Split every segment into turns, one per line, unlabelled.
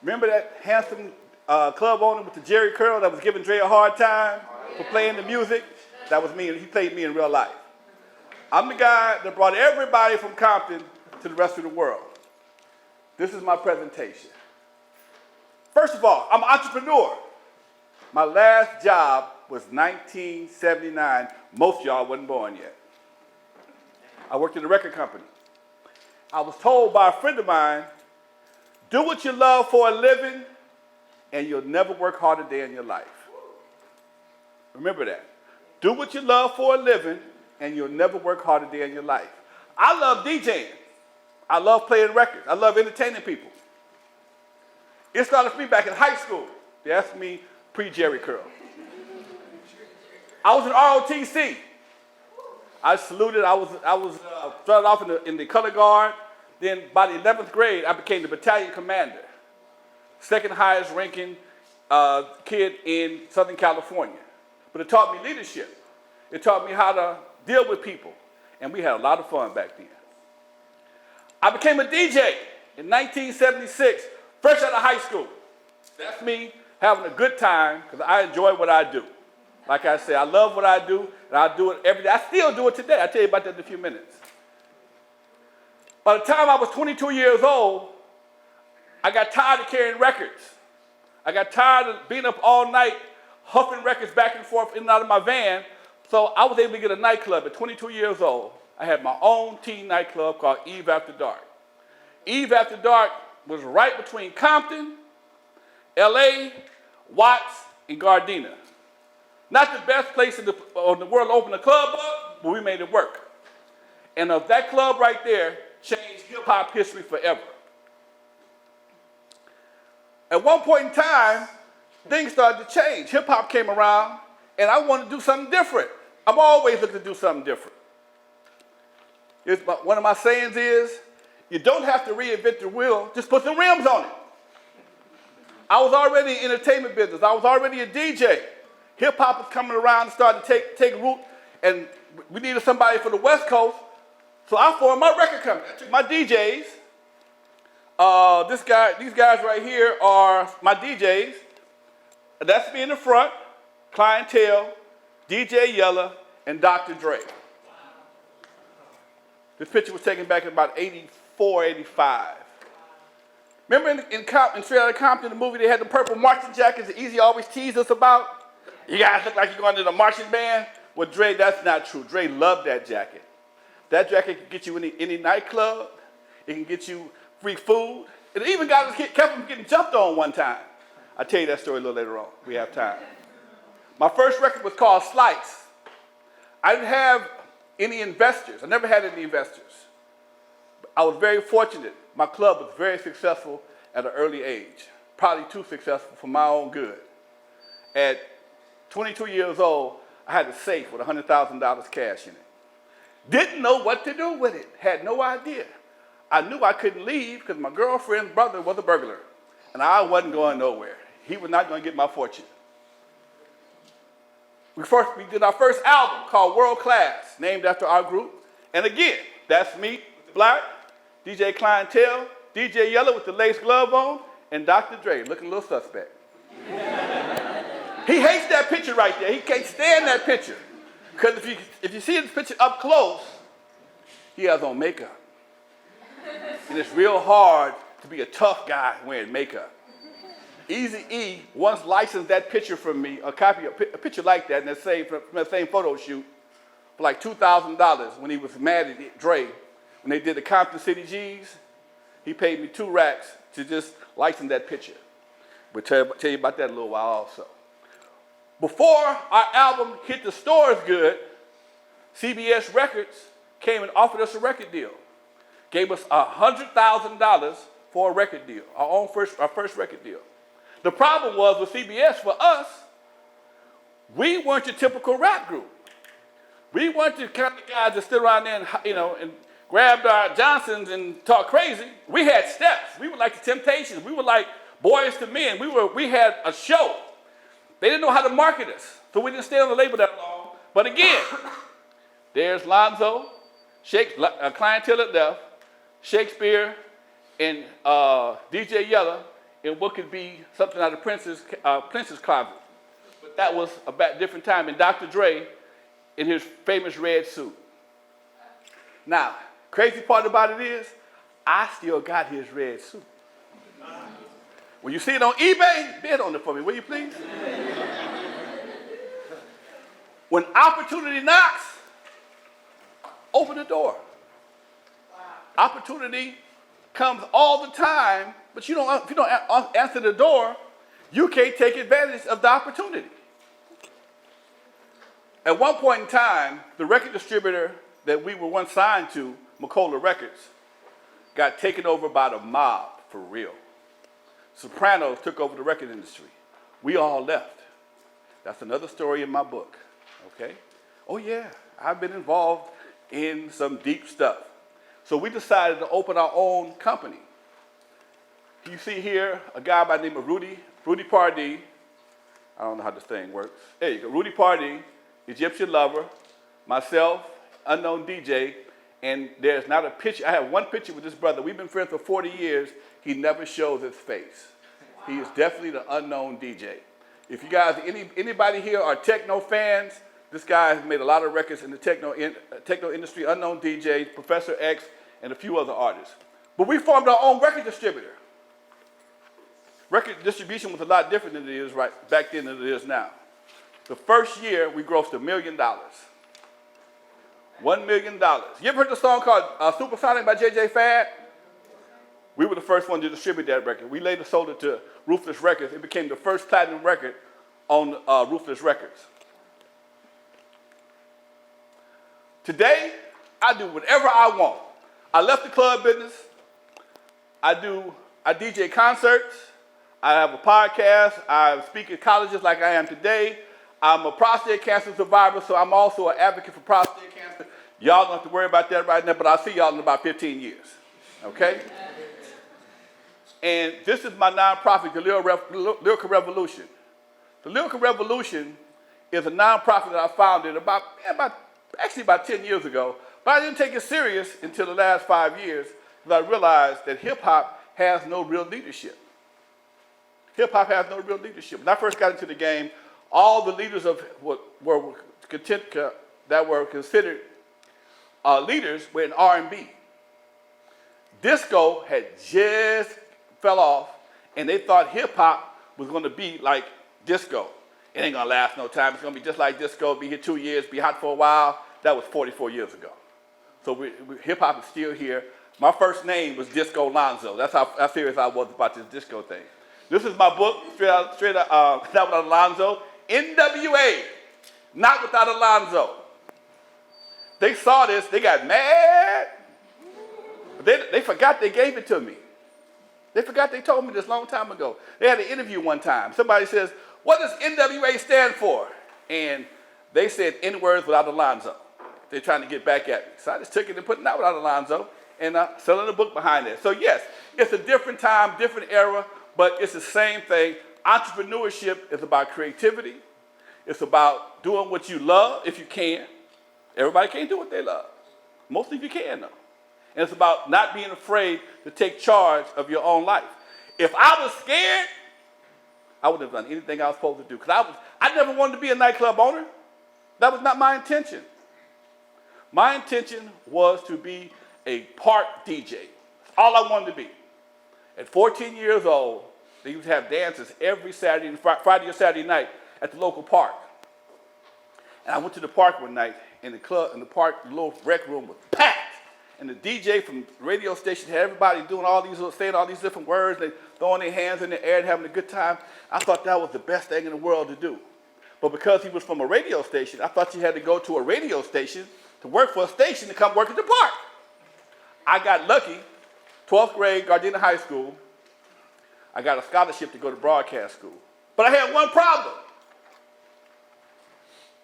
Remember that handsome club owner with the Jerry curl that was giving Dre a hard time for playing the music? That was me, and he played me in real life. I'm the guy that brought everybody from Compton to the rest of the world. This is my presentation. First of all, I'm an entrepreneur. My last job was 1979. Most of y'all wasn't born yet. I worked in a record company. I was told by a friend of mine, do what you love for a living, and you'll never work hard a day in your life. Remember that. Do what you love for a living, and you'll never work hard a day in your life. I love DJing. I love playing records. I love entertaining people. It started for me back in high school. They asked me pre-Jerry curl. I was in ROTC. I saluted. I was started off in the color guard. Then by the 11th grade, I became the battalion commander. Second highest ranking kid in Southern California. But it taught me leadership. It taught me how to deal with people. And we had a lot of fun back then. I became a DJ in 1976, fresh out of high school. That's me having a good time because I enjoy what I do. Like I said, I love what I do, and I do it every day. I still do it today. I'll tell you about that in a few minutes. By the time I was 22 years old, I got tired of carrying records. I got tired of being up all night, huffing records back and forth in and out of my van. So I was able to get a nightclub at 22 years old. I had my own teen nightclub called Eve After Dark. Eve After Dark was right between Compton, LA, Watts, and Gardena. Not the best place in the world to open a club up, but we made it work. And that club right there changed hip-hop history forever. At one point in time, things started to change. Hip-hop came around, and I wanted to do something different. I'm always looking to do something different. One of my sayings is, you don't have to reinvent the wheel, just put some rims on it. I was already in the entertainment business. I was already a DJ. Hip-hop was coming around and starting to take root, and we needed somebody for the West Coast, so I formed my record company. I took my DJs. These guys right here are my DJs. That's me in the front, Clientele, DJ Yella, and Dr. Dre. This picture was taken back in about 84, 85. Remember in Straight Outta Compton, the movie, they had the purple marching jackets that Easy always teased us about? You guys look like you're going to the marching band. Well, Dre, that's not true. Dre loved that jacket. That jacket can get you in any nightclub. It can get you free food. It even kept him getting jumped on one time. I'll tell you that story a little later on. We have time. My first record was called Slice. I didn't have any investors. I never had any investors. I was very fortunate. My club was very successful at an early age, probably too successful for my own good. At 22 years old, I had a safe with $100,000 cash in it. Didn't know what to do with it, had no idea. I knew I couldn't leave because my girlfriend's brother was a burglar, and I wasn't going nowhere. He was not going to get my fortune. We did our first album called World Class, named after our group. And again, that's me, Black, DJ Clientele, DJ Yella with the lace glove on, and Dr. Dre, looking a little suspect. He hates that picture right there. He can't stand that picture. Because if you see this picture up close, he has on makeup. And it's real hard to be a tough guy wearing makeup. Eazy-E once licensed that picture from me, a picture like that, and from that same photo shoot, for like $2,000 when he was mad at Dre. When they did the Compton City G's, he paid me 2 racks to just license that picture. We'll tell you about that in a little while also. Before our album hit the stores good, CBS Records came and offered us a record deal. Gave us $100,000 for a record deal, our first record deal. The problem was with CBS for us, we weren't your typical rap group. We weren't the kind of guys that stood around there and grabbed our Johnsons and talked crazy. We had steps. We were like the Temptations. We were like Boys to Men. We had a show. They didn't know how to market us, so we didn't stay on the label that long. But again, there's Lonzo, Clientele at left, Shakespeare, and DJ Yella in what could be something out of Prince's closet. But that was a different time. And Dr. Dre in his famous red suit. Now, crazy part about it is, I still got his red suit. When you see it on eBay, bid on it for me, will you please? When opportunity knocks, open the door. Opportunity comes all the time, but if you don't answer the door, you can't take advantage of the opportunity. At one point in time, the record distributor that we were once signed to, Macola Records, got taken over by the mob, for real. Sopranos took over the record industry. We all left. That's another story in my book, okay? Oh yeah, I've been involved in some deep stuff. So we decided to open our own company. You see here a guy by the name of Rudy Pardee. I don't know how this thing works. There you go, Rudy Pardee, Egyptian Lover, myself, unknown DJ, and there's not a picture. I have one picture with this brother. We've been friends for 40 years. He never shows his face. Wow. He is definitely the unknown DJ. If you guys, anybody here are techno fans, this guy has made a lot of records in the techno industry, unknown DJ, Professor X, and a few other artists. But we formed our own record distributor. Record distribution was a lot different than it is back then than it is now. The first year, we grossed $1 million. $1 million. You ever heard the song called Supersonic by J.J. Fad? We were the first one to distribute that record. We later sold it to Ruthless Records. It became the first platinum record on Ruthless Records. Today, I do whatever I want. I left the club business. I DJ concerts. I have a podcast. I speak at colleges like I am today. I'm a prostate cancer survivor, so I'm also an advocate for prostate cancer. Y'all don't have to worry about that right now, but I'll see y'all in about 15 years, okay? And this is my nonprofit, the Lyrical Revolution. The Lyrical Revolution is a nonprofit that I founded about 10 years ago, but I didn't take it serious until the last 5 years because I realized that hip-hop has no real leadership. Hip-hop has no real leadership. When I first got into the game, all the leaders of that were considered leaders were in R&B. Disco had just fell off, and they thought hip-hop was going to be like disco. It ain't going to last no time. It's going to be just like disco, be here 2 years, be hot for a while. That was 44 years ago. So hip-hop is still here. My first name was Disco Lonzo. That's how serious I was about this disco thing. This is my book, straight out Not Without Alonzo. NWA, Not Without Alonzo. They saw this, they got mad. They forgot they gave it to me. They forgot they told me this a long time ago. They had an interview one time. Somebody says, what does NWA stand for? And they said N-words without Alonzo. They're trying to get back at me. So I just took it and put Not Without Alonzo and selling a book behind it. So yes, it's a different time, different era, but it's the same thing. Entrepreneurship is about creativity. It's about doing what you love if you can. Everybody can't do what they love. Most of you can, though. And it's about not being afraid to take charge of your own life. If I was scared, I wouldn't have done anything I was supposed to do. Because I never wanted to be a nightclub owner. That was not my intention. My intention was to be a park DJ. That's all I wanted to be. At 14 years old, they used to have dances every Friday or Saturday night at the local park. And I went to the park one night, and the park, the little rec room was packed. And the DJ from the radio station had everybody doing saying all these different words, they throwing their hands in the air and having a good time. I thought that was the best thing in the world to do. But because he was from a radio station, I thought you had to go to a radio station to work for a station to come work at the park. I got lucky, 12th grade, Gardena High School. I got a scholarship to go to broadcast school. But I had one problem.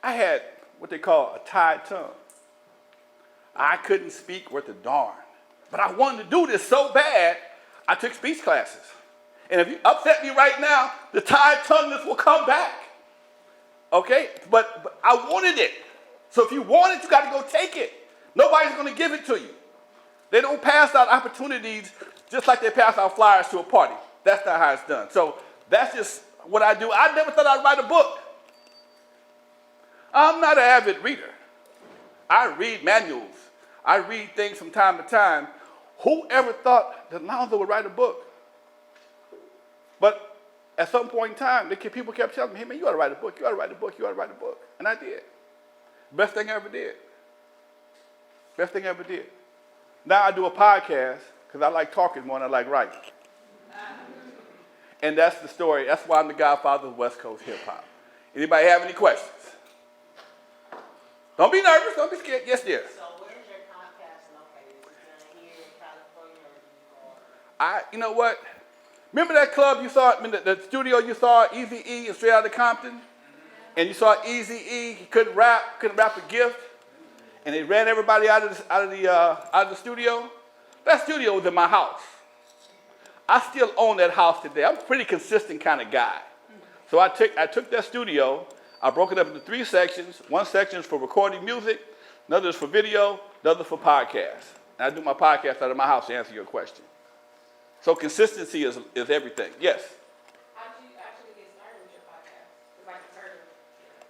I had what they call a tied tongue. I couldn't speak worth a darn. But I wanted to do this so bad, I took speech classes. And if you upset me right now, the tied tongueness will come back. Okay? But I wanted it. So if you want it, you got to go take it. Nobody's going to give it to you. They don't pass out opportunities just like they pass out flyers to a party. That's not how it's done. So that's just what I do. I never thought I'd write a book. I'm not an avid reader. I read manuals. I read things from time to time. Whoever thought that Lonzo would write a book? But at some point in time, people kept telling me, hey man, you ought to write a book, you ought to write a book, you ought to write a book. And I did. Best thing I ever did. Best thing I ever did. Now I do a podcast because I like talking more than I like writing. And that's the story. That's why I'm the godfather of West Coast hip hop. Anybody have any questions? Don't be nervous. Don't be scared. Yes, dear.
So where's your podcast located? Is it here in California or do you go?
You know what? Remember that club you saw, the studio you saw, Eazy-E and Straight Outta Compton? And you saw Eazy-E, he couldn't rap a gift. And they ran everybody out of the studio. That studio was in my house. I still own that house today. I'm a pretty consistent kind of guy. So I took that studio, I broke it up into 3 sections. One section is for recording music, another is for video, another for podcasts. And I do my podcast out of my house to answer your question. So consistency is everything. Yes?
How did you actually get started with your podcast? Because I heard of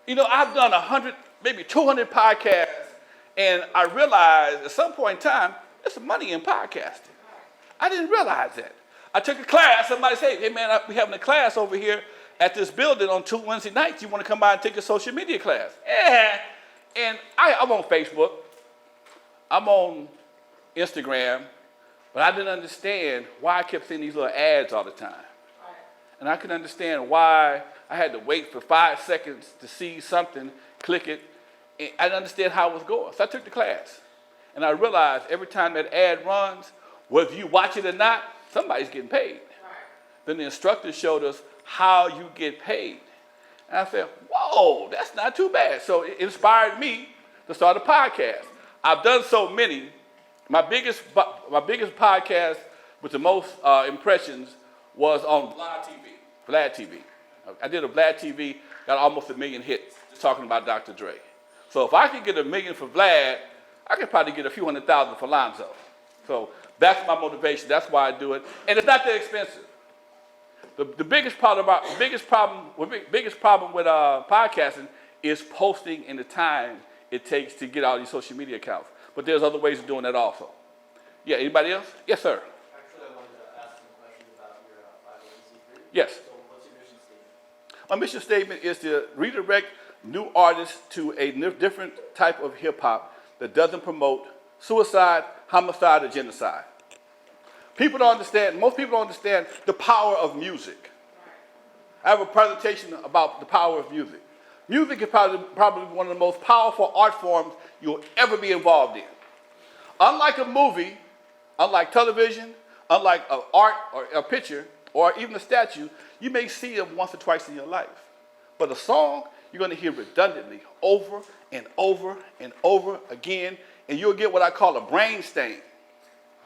You know, I've done 100, maybe 200 podcasts, and I realized at some point in time, there's some money in podcasting. I didn't realize that. I took a class. Somebody said, hey, man, we're having a class over here at this building on 2 Wednesday nights. You want to come by and take a social media class? Yeah. And I'm on Facebook. I'm on Instagram. But I didn't understand why I kept seeing these little ads all the time.
Right.
And I couldn't understand why I had to wait for 5 seconds to see something, click it. And I didn't understand how it was going. So I took the class. And I realized every time that ad runs, whether you watch it or not, somebody's getting paid.
Right.
Then the instructor showed us how you get paid. And I said, whoa, that's not too bad. So it inspired me to start a podcast. I've done so many. My biggest podcast with the most impressions was on Vlad TV. I did a Vlad TV, got almost 1 million hits just talking about Dr. Dre. So if I could get 1 million for Vlad, I could probably get a few 100,000 for Lonzo. So that's my motivation. That's why I do it, and it's not that expensive. The biggest problem with podcasting is posting in the time it takes to get all these social media accounts. But there's other ways of doing that also. Yeah, anybody else? Yes, sir.
Actually, I wanted to ask some questions about your 501c3.
Yes.
So what's your mission statement?
My mission statement is to redirect new artists to a different type of hip hop that doesn't promote suicide, homicide, or genocide. People don't understand, most people don't understand the power of music. I have a presentation about the power of music. Music is probably one of the most powerful art forms you'll ever be involved in. Unlike a movie, unlike television, unlike art or a picture, or even a statue, you may see them once or twice in your life. But a song, you're going to hear redundantly over and over and over again, and you'll get what I call a brain stain.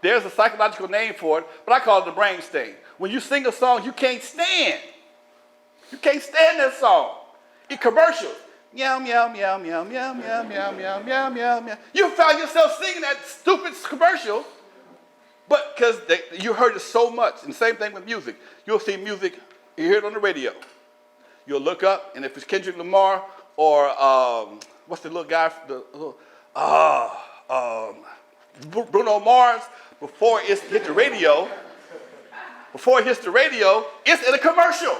There's a psychological name for it, but I call it the brain stain. When you sing a song you can't stand. You can't stand that song. In commercials, meow, meow, meow, meow, meow, meow, meow, meow, meow, meow, meow. You found yourself singing that stupid commercial, but because you heard it so much. And the same thing with music. You'll see music, you hear it on the radio. You'll look up, and if it's Kendrick Lamar or what's the little guy, Bruno Mars, before it hits the radio, it's in a commercial.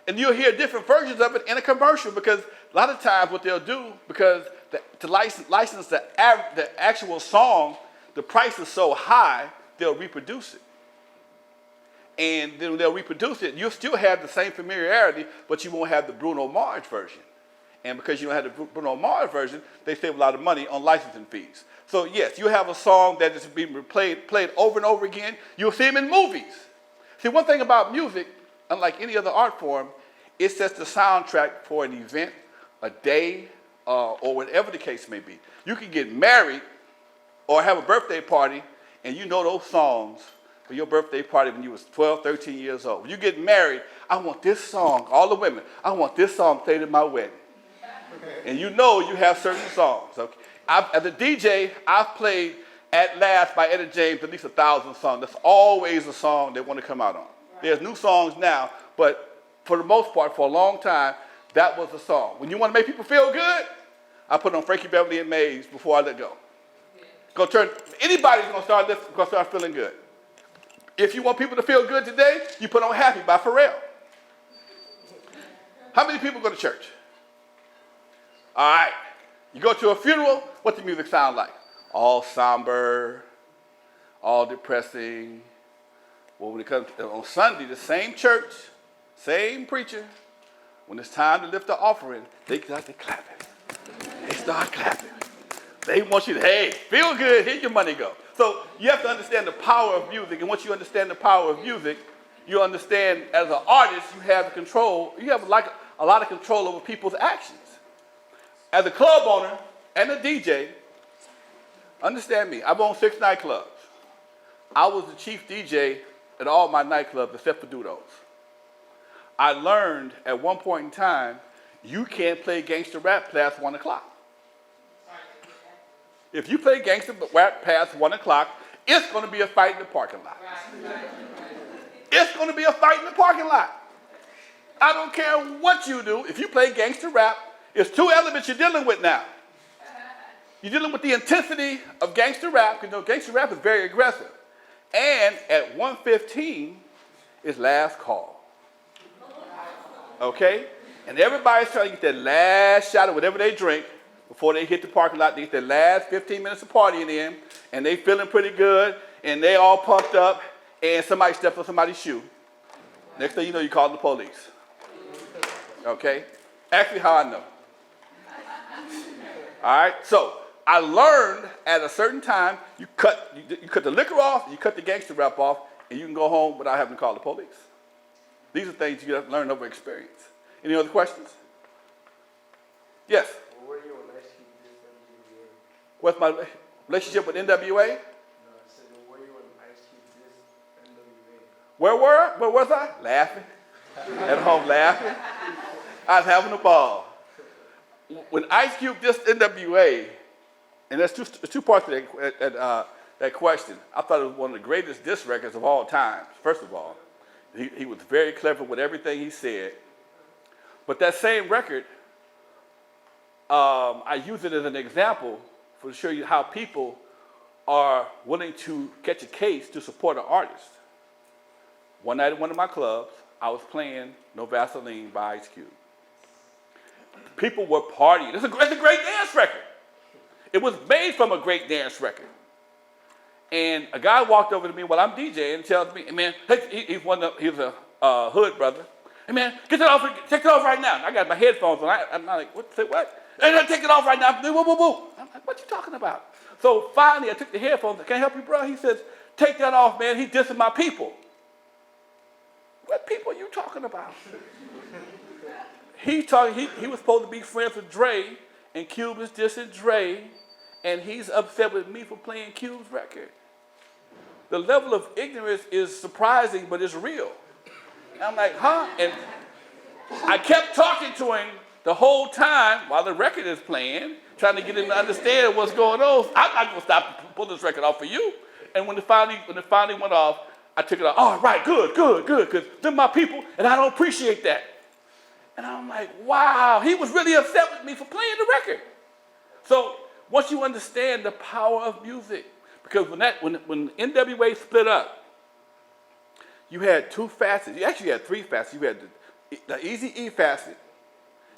And you'll hear different versions of it in a commercial because a lot of times what they'll do, because to license the actual song, the price is so high, they'll reproduce it. And then they'll reproduce it. You'll still have the same familiarity, but you won't have the Bruno Mars version. And because you don't have the Bruno Mars version, they save a lot of money on licensing fees. So yes, you have a song that is being played over and over again. You'll see them in movies. See, one thing about music, unlike any other art form, it sets the soundtrack for an event, a day, or whatever the case may be. You can get married or have a birthday party, and you know those songs for your birthday party when you was 12, 13 years old. When you get married, I want this song, all the women, I want this song played at my wedding. And you know you have certain songs. Okay? As a DJ, I've played At Last by Etta James, at least 1,000 songs. That's always a song they want to come out on. There's new songs now, but for the most part, for a long time, that was the song. When you want to make people feel good, I put on Frankie Beverly and Mays before I let go. Anybody's going to start feeling good. If you want people to feel good today, you put on Happy by Pharrell. How many people go to church? All right. You go to a funeral, what's the music sound like? All somber, all depressing. Well, when it comes on Sunday, the same church, same preacher, when it's time to lift the offering, they start clapping. They start clapping. They want you to, hey, feel good, here your money go. So you have to understand the power of music, and once you understand the power of music, you understand as an artist, you have control, you have like a lot of control over people's actions. As a club owner and a DJ, understand me, I've owned 6 nightclubs. I was the chief DJ at all my nightclubs except for Dudos. I learned at one point in time, you can't play gangster rap past 1 o'clock. If you play gangster rap past 1 o'clock, it's going to be a fight in the parking lot. It's going to be a fight in the parking lot. I don't care what you do. If you play gangster rap, it's 2 elements you're dealing with now. You're dealing with the intensity of gangster rap, because gangster rap is very aggressive. And at 1:15, it's last call. Okay? And everybody's trying to get that last shot of whatever they drink before they hit the parking lot. They get their last 15 minutes of partying in, and they feeling pretty good, and they all pumped up, and somebody steps on somebody's shoe. Next thing you know, you call the police. Okay? Ask me how I know. All right? So I learned at a certain time, you cut the liquor off, you cut the gangster rap off, and you can go home without having to call the police. These are things you have to learn over experience. Any other questions? Yes?
Well, where do you want Ice Cube this NWA?
What's my relationship with NWA?
No, I said, where do you want Ice Cube this NWA?
Where was I? Laughing. At home laughing. I was having a ball. When Ice Cube dissed NWA, and there's two parts to that question. I thought it was one of the greatest diss records of all time, first of all. He was very clever with everything he said. But that same record, I use it as an example to show you how people are willing to catch a case to support an artist. One night at one of my clubs, I was playing No Vaseline by Ice Cube. People were partying. It's a great dance record. It was made from a great dance record. And a guy walked over to me while I'm DJing and tells me, hey man, he's a hood brother. Hey man, take it off right now. I got my headphones on. I'm like, what? Say what? And I take it off right now. Woo, woo, woo. I'm like, what you talking about? So finally, I took the headphones. Can I help you, bro? He says, take that off, man. He dissing my people. What people are you talking about? He was supposed to be friends with Dre, and Cube is dissing Dre, and he's upset with me for playing Cube's record. The level of ignorance is surprising, but it's real. And I'm like, huh? And I kept talking to him the whole time while the record is playing, trying to get him to understand what's going on. I'm not going to stop and pull this record off for you. And when it finally went off, I took it off. Oh, right, good, because they're my people, and I don't appreciate that. And I'm like, wow, he was really upset with me for playing the record. So once you understand the power of music, because when NWA split up, you had 2 facets. You actually had 3 facets. You had the Eazy-E facet,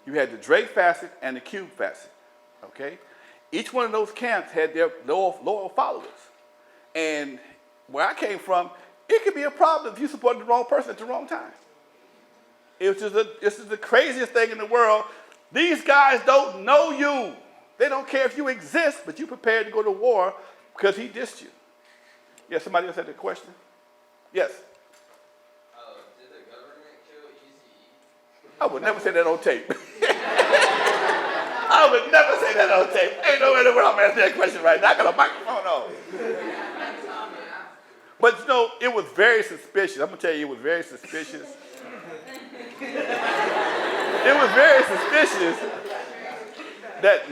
you had the Drake facet, and the Cube facet. Okay? Each one of those camps had their loyal followers. And where I came from, it could be a problem if you supported the wrong person at the wrong time. This is the craziest thing in the world. These guys don't know you. They don't care if you exist, but you're prepared to go to war because he dissed you. Yes, somebody else had a question? Yes.
Did the government kill Eazy-E?
I would never say that on tape. I would never say that on tape. Ain't no way in the world I'm answering that question right now. I got a microphone on. But you know, it was very suspicious. I'm going to tell you, it was very suspicious. It was very suspicious that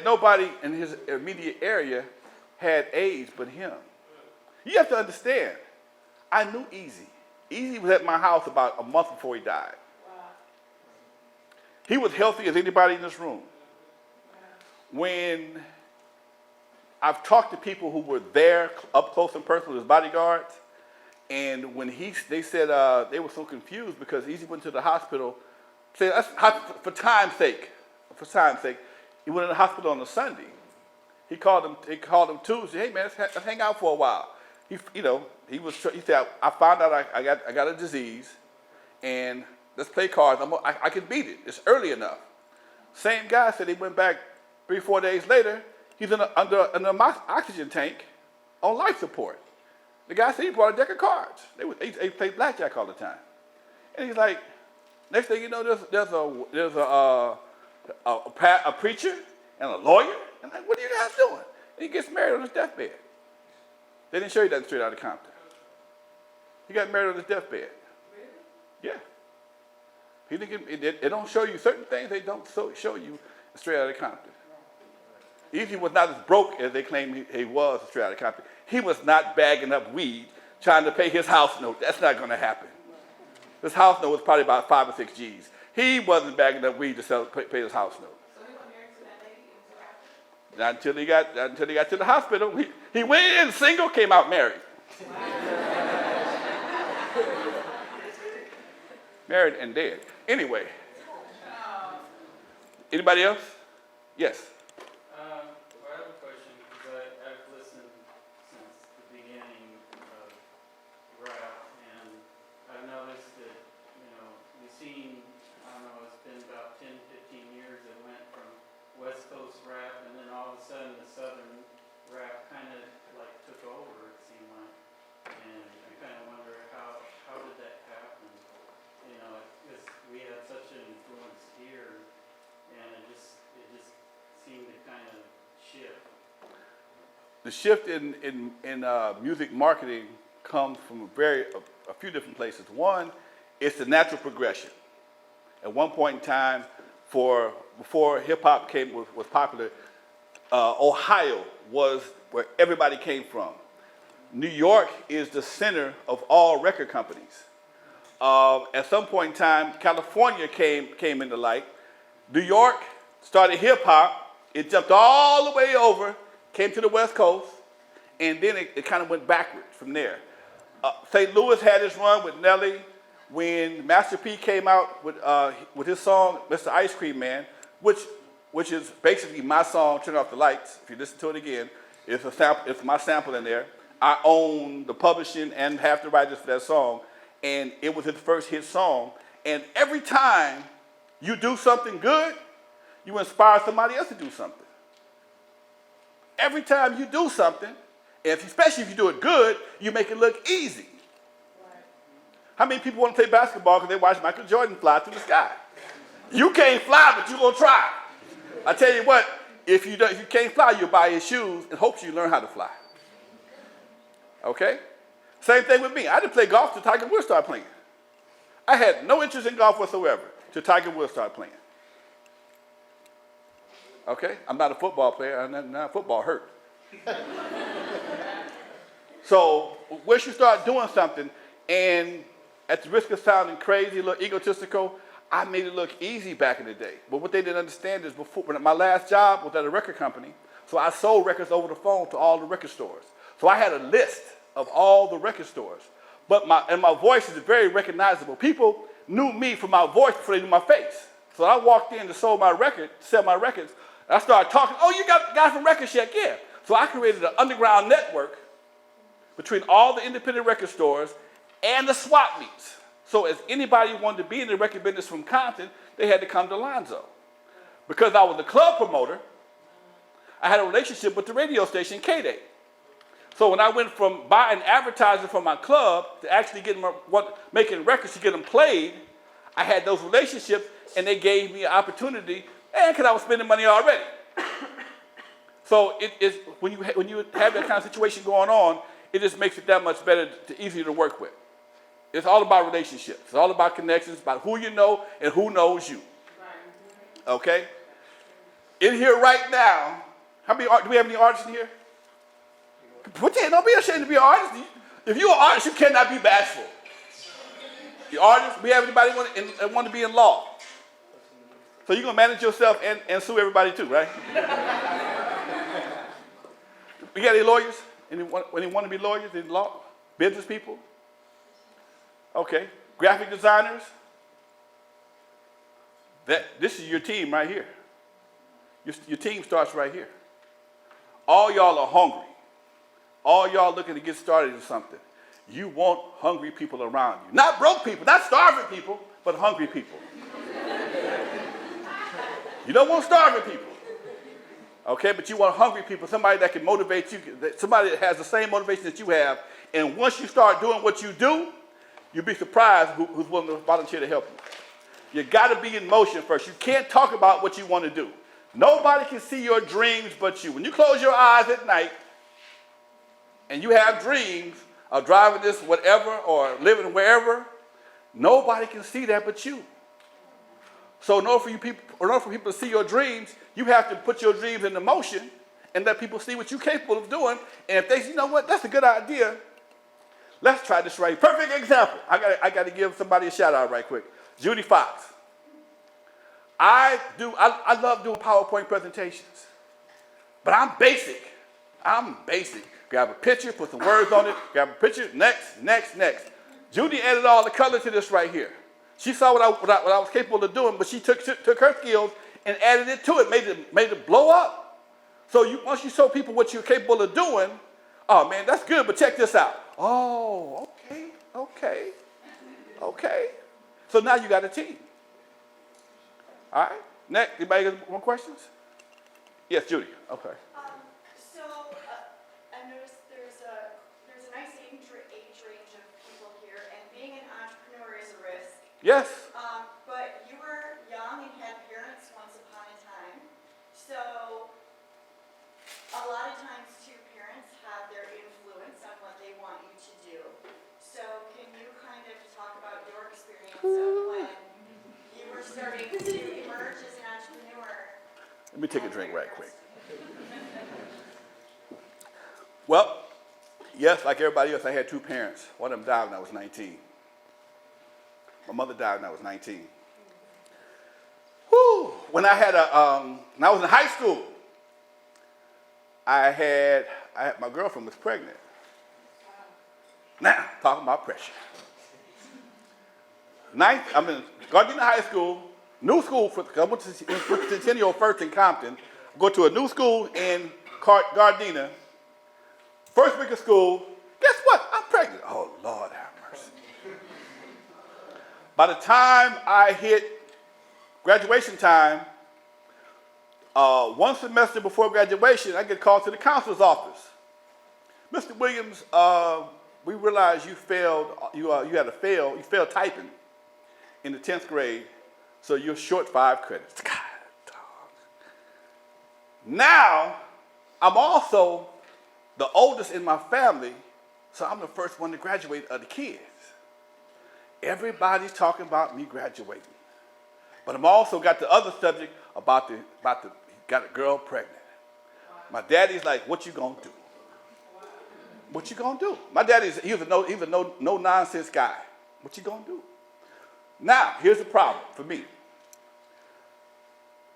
nobody in his immediate area had AIDS but him. You have to understand, I knew Easy. Easy was at my house about a month before he died. He was healthy as anybody in this room. When I've talked to people who were there up close and personal with his bodyguards, and when they said they were so confused because Easy went to the hospital, said for time's sake, he went to the hospital on a Sunday. He called him Tuesday. Hey man, let's hang out for a while. He said, I found out I got a disease, and let's play cards. I can beat it. It's early enough. Same guy said he went back 3-4 days later. He's under an oxygen tank on life support. The guy said he brought a deck of cards. They played blackjack all the time. And he's like, next thing you know, there's a preacher and a lawyer. And I'm like, what are you guys doing? And he gets married on his deathbed. They didn't show you that straight out of Compton. He got married on his deathbed. Yeah. He didn't get, they don't show you certain things. They don't show you straight out of Compton. Easy was not as broke as they claim he was straight out of Compton. He was not bagging up weed trying to pay his house note. That's not going to happen. His house note was probably about 5 or 6 G's. He wasn't bagging up weed to pay his house note.
So he wasn't married to that lady until after?
Not until he got to the hospital. He went in single, came out married. Married and dead. Anyway. Anybody else? Yes.
Well, I have a question because I've listened since the beginning of rap, and I've noticed that, we've seen, I don't know, it's been about 10, 15 years that went from West Coast rap, and then all of a sudden the Southern rap kind of like took over, it seemed like. And I kind of wonder how did that happen? Because we had such an influence here, and it just seemed to kind of shift.
The shift in music marketing comes from a few different places. One, it's the natural progression. At one point in time, before hip hop was popular, Ohio was where everybody came from. New York is the center of all record companies. At some point in time, California came into light. New York started hip hop. It jumped all the way over, came to the West Coast, and then it kind of went backwards from there. St. Louis had its run with Nelly. When Master P came out with his song, Mr. Ice Cream Man, which is basically my song, Turn Off the Lights. If you listen to it again, it's my sample in there. I own the publishing and half the rights for that song, and it was his first hit song. And every time you do something good, you inspire somebody else to do something. Every time you do something, especially if you do it good, you make it look easy. Right. How many people want to play basketball because they watch Michael Jordan fly through the sky? You can't fly, but you're going to try. I tell you what, if you can't fly, you'll buy his shoes and hope you learn how to fly. Okay? Same thing with me. I didn't play golf till Tiger Woods started playing. I had no interest in golf whatsoever till Tiger Woods started playing. Okay? I'm not a football player. Now football hurt. So once you start doing something, and at the risk of sounding crazy, a little egotistical, I made it look easy back in the day. But what they didn't understand is my last job was at a record company, so I sold records over the phone to all the record stores. So I had a list of all the record stores. But my voice is very recognizable. People knew me from my voice before they knew my face. So I walked in to sell my records. I started talking, oh, you got the guy from Record Shack? Yeah. So I created an underground network between all the independent record stores and the swap meets. So if anybody wanted to be in the record business from Compton, they had to come to Lonzo. Because I was a club promoter, I had a relationship with the radio station K-Day. So when I went from buying advertising from my club to actually making records to get them played, I had those relationships, and they gave me an opportunity, and because I was spending money already. So when you have that kind of situation going on, it just makes it that much better, easier to work with. It's all about relationships. It's all about connections, about who you know and who knows you. Okay? In here right now, do we have any artists in here? Don't be ashamed to be an artist. If you're an artist, you cannot be bashful. The artist, we have anybody want to be in law. So you're going to manage yourself and sue everybody too, right? We got any lawyers? Anyone want to be lawyers? Any law? Business people? Okay. Graphic designers? This is your team right here. Your team starts right here. All y'all are hungry. All y'all looking to get started in something. You want hungry people around you. Not broke people, not starving people, but hungry people. You don't want starving people. Okay, but you want hungry people, somebody that can motivate you, somebody that has the same motivation that you have. And once you start doing what you do, you'll be surprised who's willing to volunteer to help you. You got to be in motion first. You can't talk about what you want to do. Nobody can see your dreams but you. When you close your eyes at night and you have dreams of driving this whatever or living wherever, nobody can see that but you. So in order for people to see your dreams, you have to put your dreams into motion and let people see what you're capable of doing. And if they say, you know what, that's a good idea, let's try this right. Perfect example. I got to give somebody a shout out right quick. Judy Fox. I love doing PowerPoint presentations, but I'm basic. Grab a picture, put some words on it, grab a picture, next. Judy added all the color to this right here. She saw what I was capable of doing, but she took her skills and added it to it, made it blow up. So once you show people what you're capable of doing, oh man, that's good, but check this out. Oh, okay. So now you got a team. All right. Next, anybody got more questions? Yes, Judy. Okay.
I noticed there's a nice age range of people here, and being an entrepreneur is a risk.
Yes.
But you were young and had parents once upon a time, so a lot of times too, parents have their influence on what they want you to do. So can you kind of talk about your experience of when you were starting to emerge as an entrepreneur?
Let me take a drink right quick. Well, yes, like everybody else, I had two parents. One of them died when I was 19. My mother died when I was 19. Whew. When I was in high school, I had my girlfriend was pregnant. Now, talking about pressure. I'm in Gardena High School, new school, I went to Centennial first in Compton, go to a new school in Gardena. First week of school, guess what? I'm pregnant. Oh, Lord have mercy. By the time I hit graduation time, one semester before graduation, I get called to the counselor's office. Mr. Williams, we realized you failed typing in the 10th grade, so you're short 5 credits. God, dog. Now, I'm also the oldest in my family, so I'm the first one to graduate of the kids. Everybody's talking about me graduating. But I'm also got the other subject about got a girl pregnant. My daddy's like, what you gonna do? What you gonna do? My daddy's he was a no nonsense guy. What you gonna do? Now, here's the problem for me.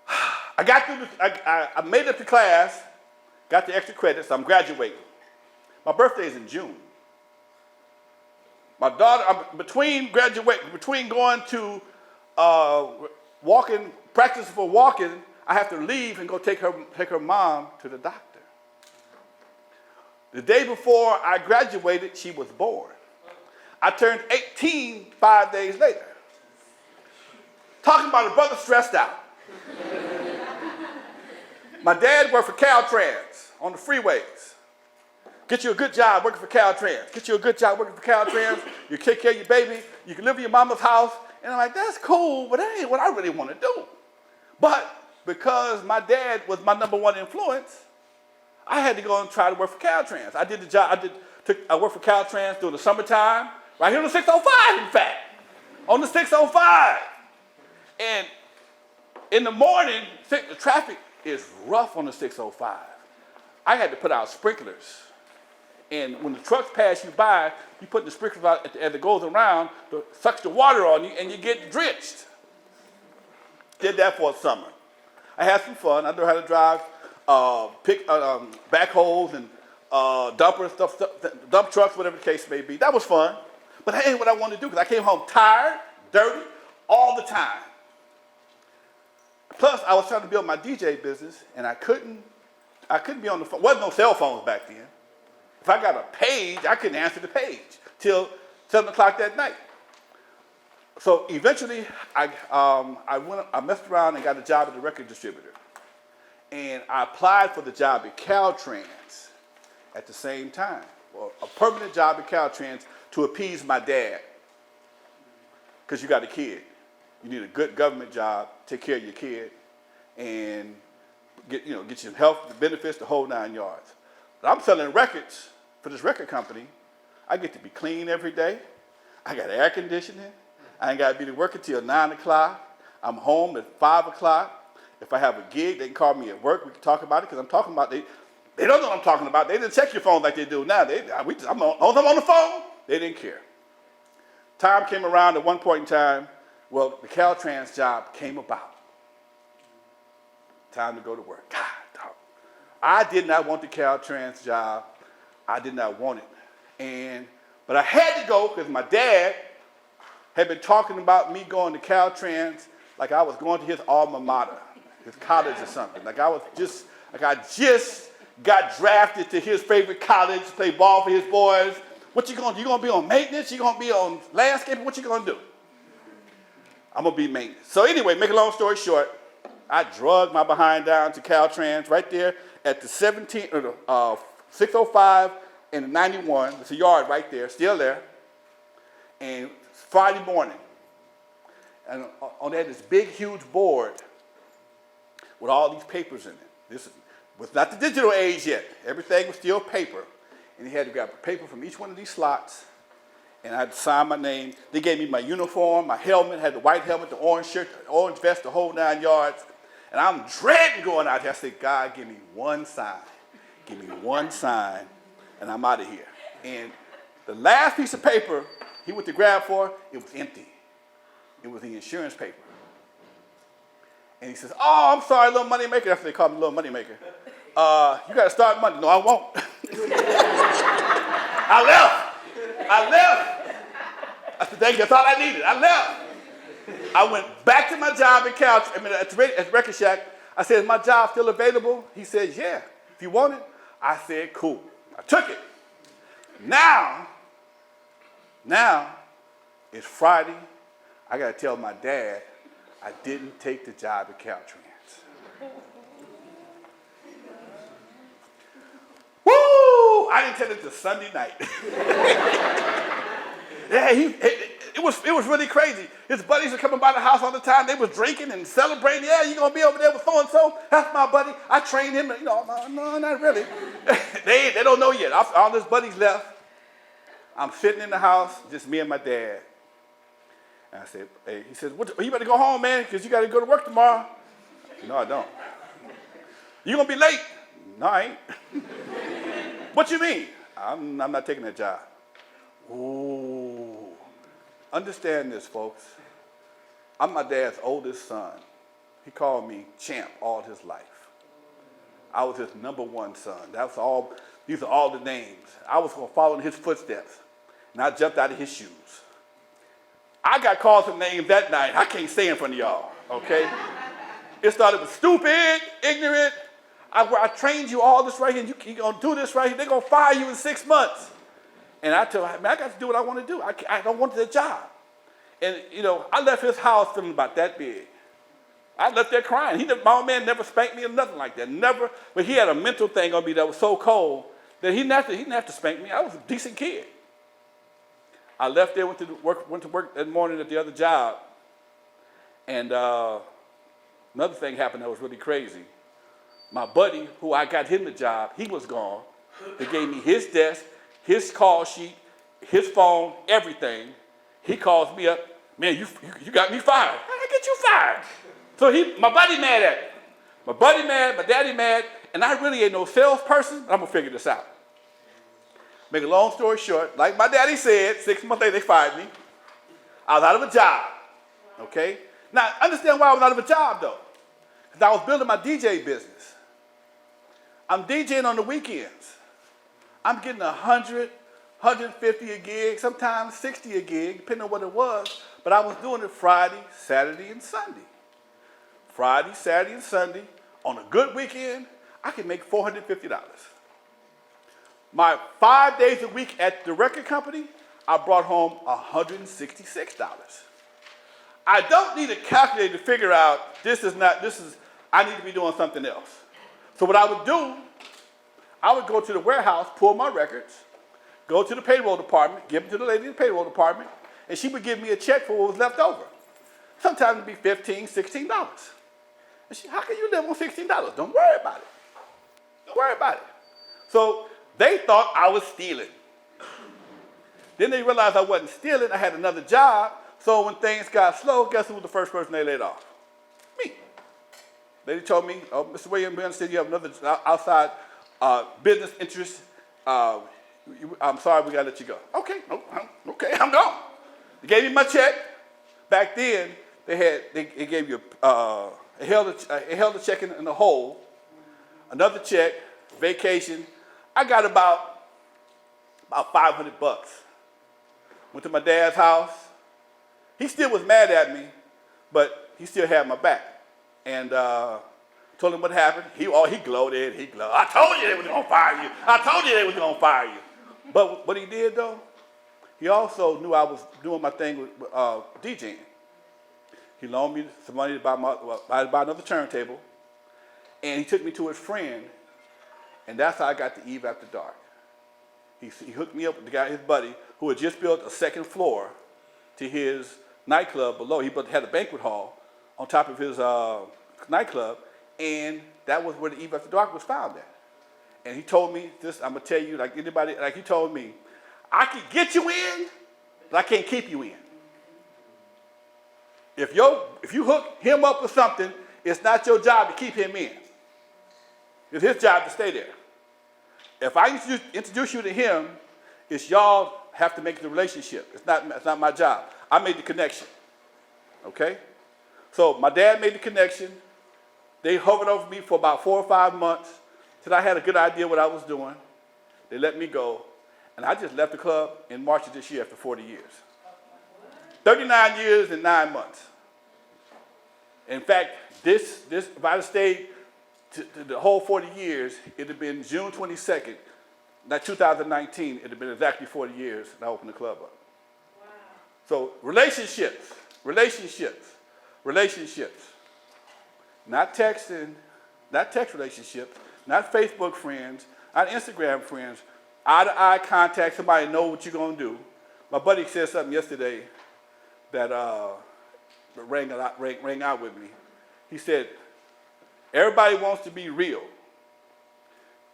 I got through I made it to class, got the extra credits, so I'm graduating. My birthday is in June. My daughter, between going to practice for walking, I have to leave and go take her mom to the doctor. The day before I graduated, she was born. I turned 18 5 days later. Talking about a brother stressed out. My dad worked for Caltrans on the freeways. Get you a good job working for Caltrans. You take care of your baby. You can live in your mama's house. And I'm like, that's cool, but that ain't what I really want to do. But because my dad was my number one influence, I had to go and try to work for Caltrans. I did the job. I worked for Caltrans during the summertime, right here on the 605, in fact. On the 605. And in the morning, the traffic is rough on the 605. I had to put out sprinklers And when the trucks pass you by, you put the sprinklers out as it goes around, it sucks the water on you, and you get drenched. Did that for a summer. I had some fun. I learned how to drive backhoes and dumpers, dump trucks, whatever the case may be. That was fun. But that ain't what I wanted to do, because I came home tired, dirty, all the time. Plus, I was trying to build my DJ business, and I couldn't be on the phone. There wasn't no cell phones back then. If I got a page, I couldn't answer the page till 7 o'clock that night. So eventually, I messed around and got a job at the record distributor. And I applied for the job at Caltrans at the same time. Well, a permanent job at Caltrans to appease my dad. Because you got a kid. You need a good government job, take care of your kid, and get your health, the benefits, the whole 9 yards. But I'm selling records for this record company. I get to be clean every day. I got air conditioning. I ain't got to be to work until 9 o'clock. I'm home at 5 o'clock. If I have a gig, they can call me at work. We can talk about it, because I'm talking about, they don't know what I'm talking about. They didn't check your phone like they do now. I'm on the phone. They didn't care. Time came around at one point in time. Well, the Caltrans job came about. Time to go to work. God, dog. I did not want the Caltrans job. I did not want it. But I had to go, because my dad had been talking about me going to Caltrans like I was going to his alma mater, his college or something. Like I just got drafted to his favorite college, play ball for his boys. What you gonna do? You gonna be on maintenance? You gonna be on landscaping? What you gonna do? I'm gonna be maintenance. So anyway, make a long story short, I drugged my behind down to Caltrans right there at the 605 and the 91. It's a yard right there, still there. And Friday morning, and on there this big, huge board with all these papers in it. This was not the digital age yet. Everything was still paper. And he had to grab a paper from each one of these slots, and I had to sign my name. They gave me my uniform, my helmet, had the white helmet, the orange shirt, the orange vest, the whole 9 yards. And I'm dreading going out there. I said, God, give me one sign. Give me one sign, and I'm out of here. And the last piece of paper he went to grab for, it was empty. It was the insurance paper. And he says, oh, I'm sorry, little money maker. That's what they call me, little money maker. You got to start Monday. No, I won't. I left. I said, thank you, that's all I needed. I left. I went back to my job at the Record Shack. I said, is my job still available? He said, yeah, if you want it. I said, cool. I took it. Now, it's Friday. I got to tell my dad I didn't take the job at Caltrans. Woo! I didn't tell it till Sunday night. Yeah, it was really crazy. His buddies were coming by the house all the time. They was drinking and celebrating. Yeah, you gonna be over there with so and so? That's my buddy. I trained him. No, not really. they don't know yet. All his buddies left. I'm sitting in the house, just me and my dad. And I said, hey, he says, you better go home, man, because you got to go to work tomorrow. No, I don't. You gonna be late? No, I ain't. What you mean? I'm not taking that job. Ooh. Understand this, folks. I'm my dad's oldest son. He called me champ all his life. I was his #1 son. These are all the names. I was going to follow in his footsteps. And I jumped out of his shoes. I got called some names that night. I can't say in front of y'all, okay? It started with stupid, ignorant. I trained you all this right here, and you're going to do this right here. They're going to fire you in 6 months. And I told him, man, I got to do what I want to do. I don't want the job. And, I left his house feeling about that big. I left there crying. My old man never spanked me or nothing like that. Never. But he had a mental thing on me that was so cold that he didn't have to spank me. I was a decent kid. I left there, went to work that morning at the other job. And another thing happened that was really crazy. My buddy, who I got him the job, he was gone. They gave me his desk, his call sheet, his phone, everything. He calls me up, man, you got me fired. How did I get you fired? So my buddy mad at me. My buddy mad, my daddy mad, and I really ain't no salesperson, but I'm gonna figure this out. Make a long story short, like my daddy said, 6 months later they fired me. I was out of a job, okay? Now, understand why I was out of a job, though. Because I was building my DJ business. I'm DJing on the weekends. I'm getting 100, 150 a gig, sometimes 60 a gig, depending on what it was. But I was doing it Friday, Saturday, and Sunday. Friday, Saturday, and Sunday. On a good weekend, I could make $450. My 5 days a week at the record company, I brought home $166. I don't need a calculator to figure out I need to be doing something else. So what I would do, I would go to the warehouse, pull my records, go to the payroll department, give them to the lady in the payroll department, and she would give me a check for what was left over. Sometimes it'd be $15, $16. And she, how can you live on $16? Don't worry about it. Don't worry about it. So they thought I was stealing. Then they realized I wasn't stealing. I had another job. So when things got slow, guess who was the first person they laid off? Me. They told me, oh, Mr. Williams, we understand you have another outside business interest. I'm sorry, we got to let you go. Okay, okay, I'm gone. They gave me my check. Back then, they gave you, it held the check in the hole. Another check, vacation. I got about $500. Went to my dad's house. He still was mad at me, but he still had my back. And told him what happened. He gloated. I told you they was going to fire you. I told you they was going to fire you. But what he did, though, he also knew I was doing my thing with DJing. He loaned me some money to buy another turntable. And he took me to his friend. And that's how I got to Eve After Dark. He hooked me up with the guy, his buddy, who had just built a second floor to his nightclub below. He had a banquet hall on top of his nightclub, and that was where the Eve After Dark was found at. And he told me this, I'm going to tell you, like anybody, like he told me, I can get you in, but I can't keep you in. If you hook him up with something, it's not your job to keep him in. It's his job to stay there. If I introduce you to him, it's y'all have to make the relationship. It's not my job. I made the connection. Okay? So my dad made the connection. They hovered over me for about 4 or 5 months till I had a good idea what I was doing. They let me go. And I just left the club in March of this year after 40 years. 39 years and 9 months. In fact, if I had stayed to the whole 40 years, it would have been June 22nd, not 2019, it would have been exactly 40 years and I opened the club up. Wow. So relationships. Not texting, not text relationships, not Facebook friends, not Instagram friends, eye-to-eye contact, somebody know what you're going to do. My buddy said something yesterday that rang out with me. He said, everybody wants to be real.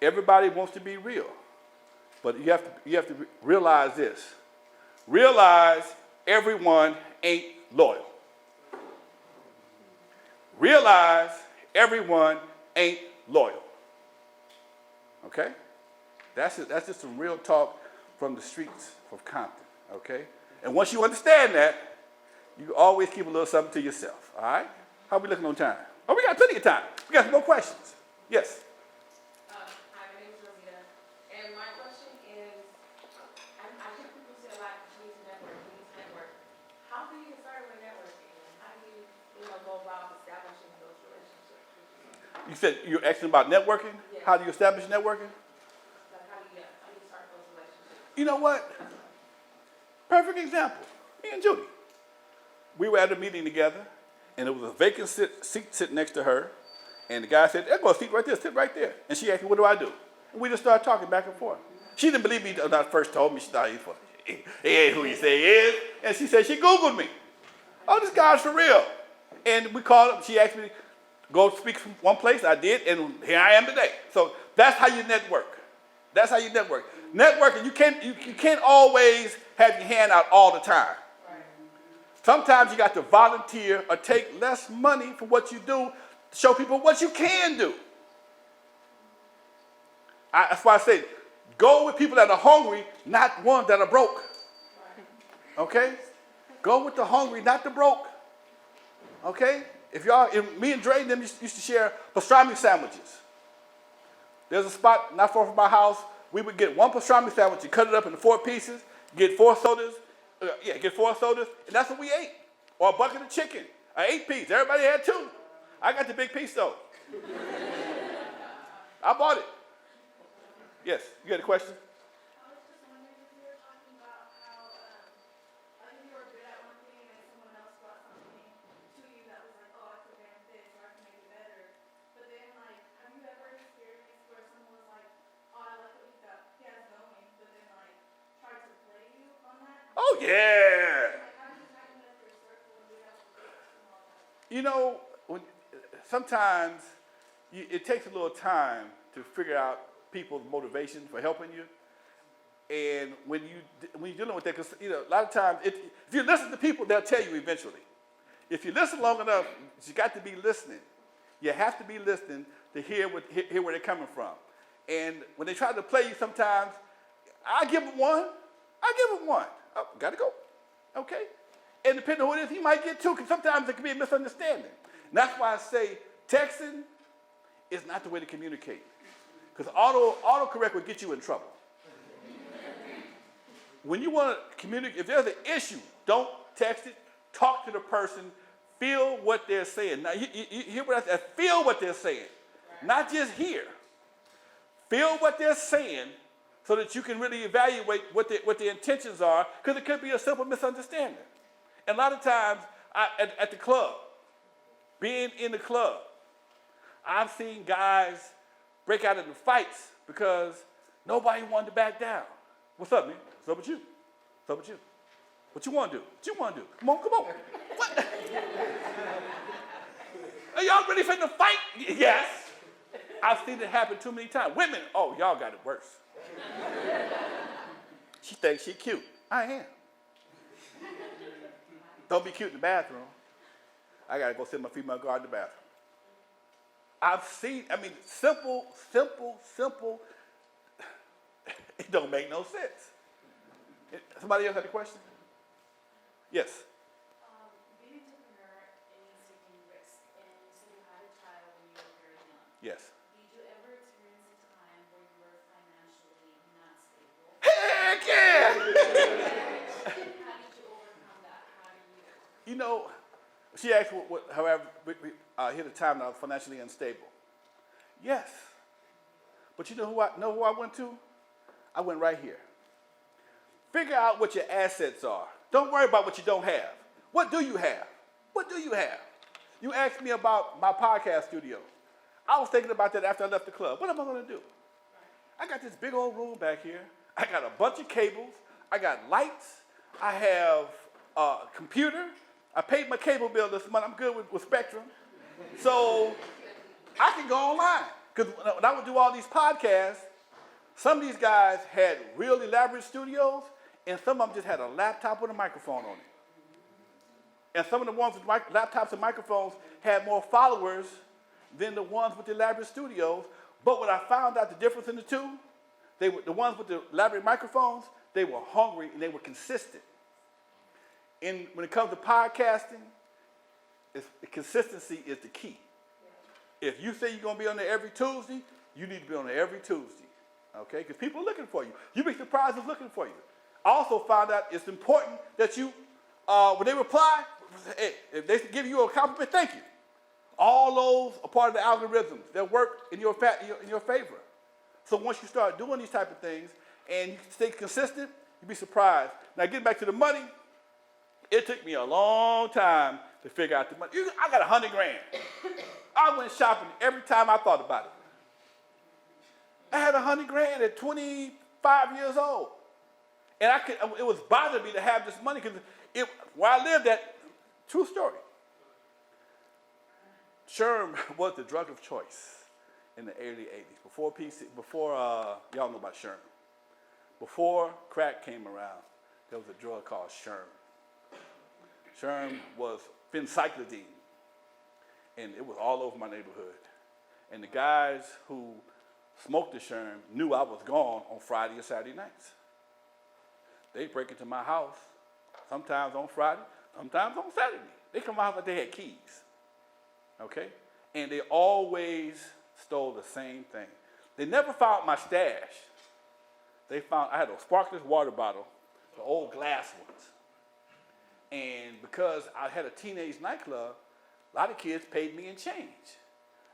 Everybody wants to be real. But you have to realize this. Realize everyone ain't loyal. Realize everyone ain't loyal. Okay? That's just some real talk from the streets of Compton. Okay? And once you understand that, you always keep a little something to yourself. All right? How we looking on time? Oh, we got plenty of time. We got some more questions. Yes?
Hi, my name is Rosita, and my question is, I think people say a lot, you need to network. How do you get started with networking? How do you go about establishing those relationships?
You said you're asking about networking?
Yes.
How do you establish networking?
Like how do you start those relationships?
You know what? Perfect example. Me and Judy. We were at a meeting together, and there was a vacant seat sitting next to her. And the guy said, there's a seat right there, sit right there. And she asked me, what do I do? And we just started talking back and forth. She didn't believe me when I first told me. She thought he ain't who you say he is. And she said, she Googled me. Oh, this guy's for real. And we called him. She asked me to go speak from one place. I did, and here I am today. So that's how you network. That's how you network. Networking, you can't always have your hand out all the time. Sometimes you got to volunteer or take less money for what you do to show people what you can do. That's why I say, Go with people that are hungry, not ones that are broke. Okay? Go with the hungry, not the broke. Okay? If me and Dre and them used to share pastrami sandwiches. There's a spot not far from my house. We would get one pastrami sandwich and cut it up into 4 pieces, get 4 sodas. Get 4 sodas, and that's what we ate. Or a bucket of chicken, an 8-piece. Everybody had 2. I got the big piece though. I bought it. Yes, you got a question?
I was just wondering if you were talking about how, like if you were good at one thing and then someone else brought something to you that was like, oh, I could vamp this or I can make it better. But then like, have you ever experienced where someone was like, oh, I like what he has going, but then like tried to play you on that?
Oh yeah.
Like, how do you tighten up your circle and do that with gifts and all that?
You know, sometimes it takes a little time to figure out people's motivation for helping you. And when you're dealing with that, because a lot of times, if you listen to people, they'll tell you eventually. If you listen long enough, you got to be listening. You have to be listening to hear where they're coming from. And when they try to play you sometimes, I give them one. Oh, gotta go. Okay? And depending on who it is, he might get 2, because sometimes it can be a misunderstanding. And that's why I say texting is not the way to communicate. Because autocorrect will get you in trouble. When you want to communicate, if there's an issue, don't text it. Talk to the person. Feel what they're saying. Now, you hear what I said? Feel what they're saying. Not just hear. Feel what they're saying so that you can really evaluate what their intentions are, because it could be a simple misunderstanding. And a lot of times, at the club, being in the club, I've seen guys break out into fights because nobody wanted to back down. What's up, man? What's up with you? What's up with you? What you want to do? What you want to do? Come on. What? Are y'all ready for the fight? Yes. I've seen it happen too many times. Women, oh, y'all got it worse. She thinks she cute. I am. Don't be cute in the bathroom. I got to go sit my female guard in the bathroom. I've seen, simple. It don't make no sense. Somebody else had a question? Yes.
Being an entrepreneur, it means taking risks. And so you had a child when you were very young.
Yes.
Did you ever experience a time where you were financially not stable?
Heck yeah!
How did you overcome that?
She asked however, hit a time that I was financially unstable. Yes. But you know who I went to? I went right here. Figure out what your assets are. Don't worry about what you don't have. What do you have? What do you have? You asked me about my podcast studio. I was thinking about that after I left the club. What am I going to do? I got this big old room back here. I got a bunch of cables. I got lights. I have a computer. I paid my cable bill this month. I'm good with Spectrum. So I can go online. Because when I would do all these podcasts, some of these guys had real elaborate studios, and some of them just had a laptop with a microphone on it. And some of the ones with laptops and microphones had more followers than the ones with the elaborate studios. But when I found out the difference in the two, the ones with the elaborate microphones, they were hungry and they were consistent. And when it comes to podcasting, consistency is the key. If you say you're going to be on there every Tuesday, you need to be on there every Tuesday. Okay? Because people are looking for you. You'd be surprised who's looking for you. I also found out it's important that you, when they reply, hey, if they give you a compliment, thank you. All those are part of the algorithms that work in your favor. So once you start doing these type of things and you stay consistent, you'd be surprised. Now getting back to the money, it took me a long time to figure out the money. I got $100,000. I went shopping every time I thought about it. I had $100,000 at 25 years old. And it was bothering me to have this money because where I lived at, true story. Sherm was the drug of choice in the early 80s. Before y'all know about Sherm. Before crack came around, there was a drug called Sherm. Sherm was phencyclidine, and it was all over my neighborhood. And the guys who smoked the sherm, knew I was gone on Friday or Saturday nights. They break into my house, sometimes on Friday, sometimes on Saturday. They come out like they had keys, okay? And they always stole the same thing. They never found my stash. They found, I had a sparkling water bottle, the old glass ones. And because I had a teenage nightclub, a lot of kids paid me in change.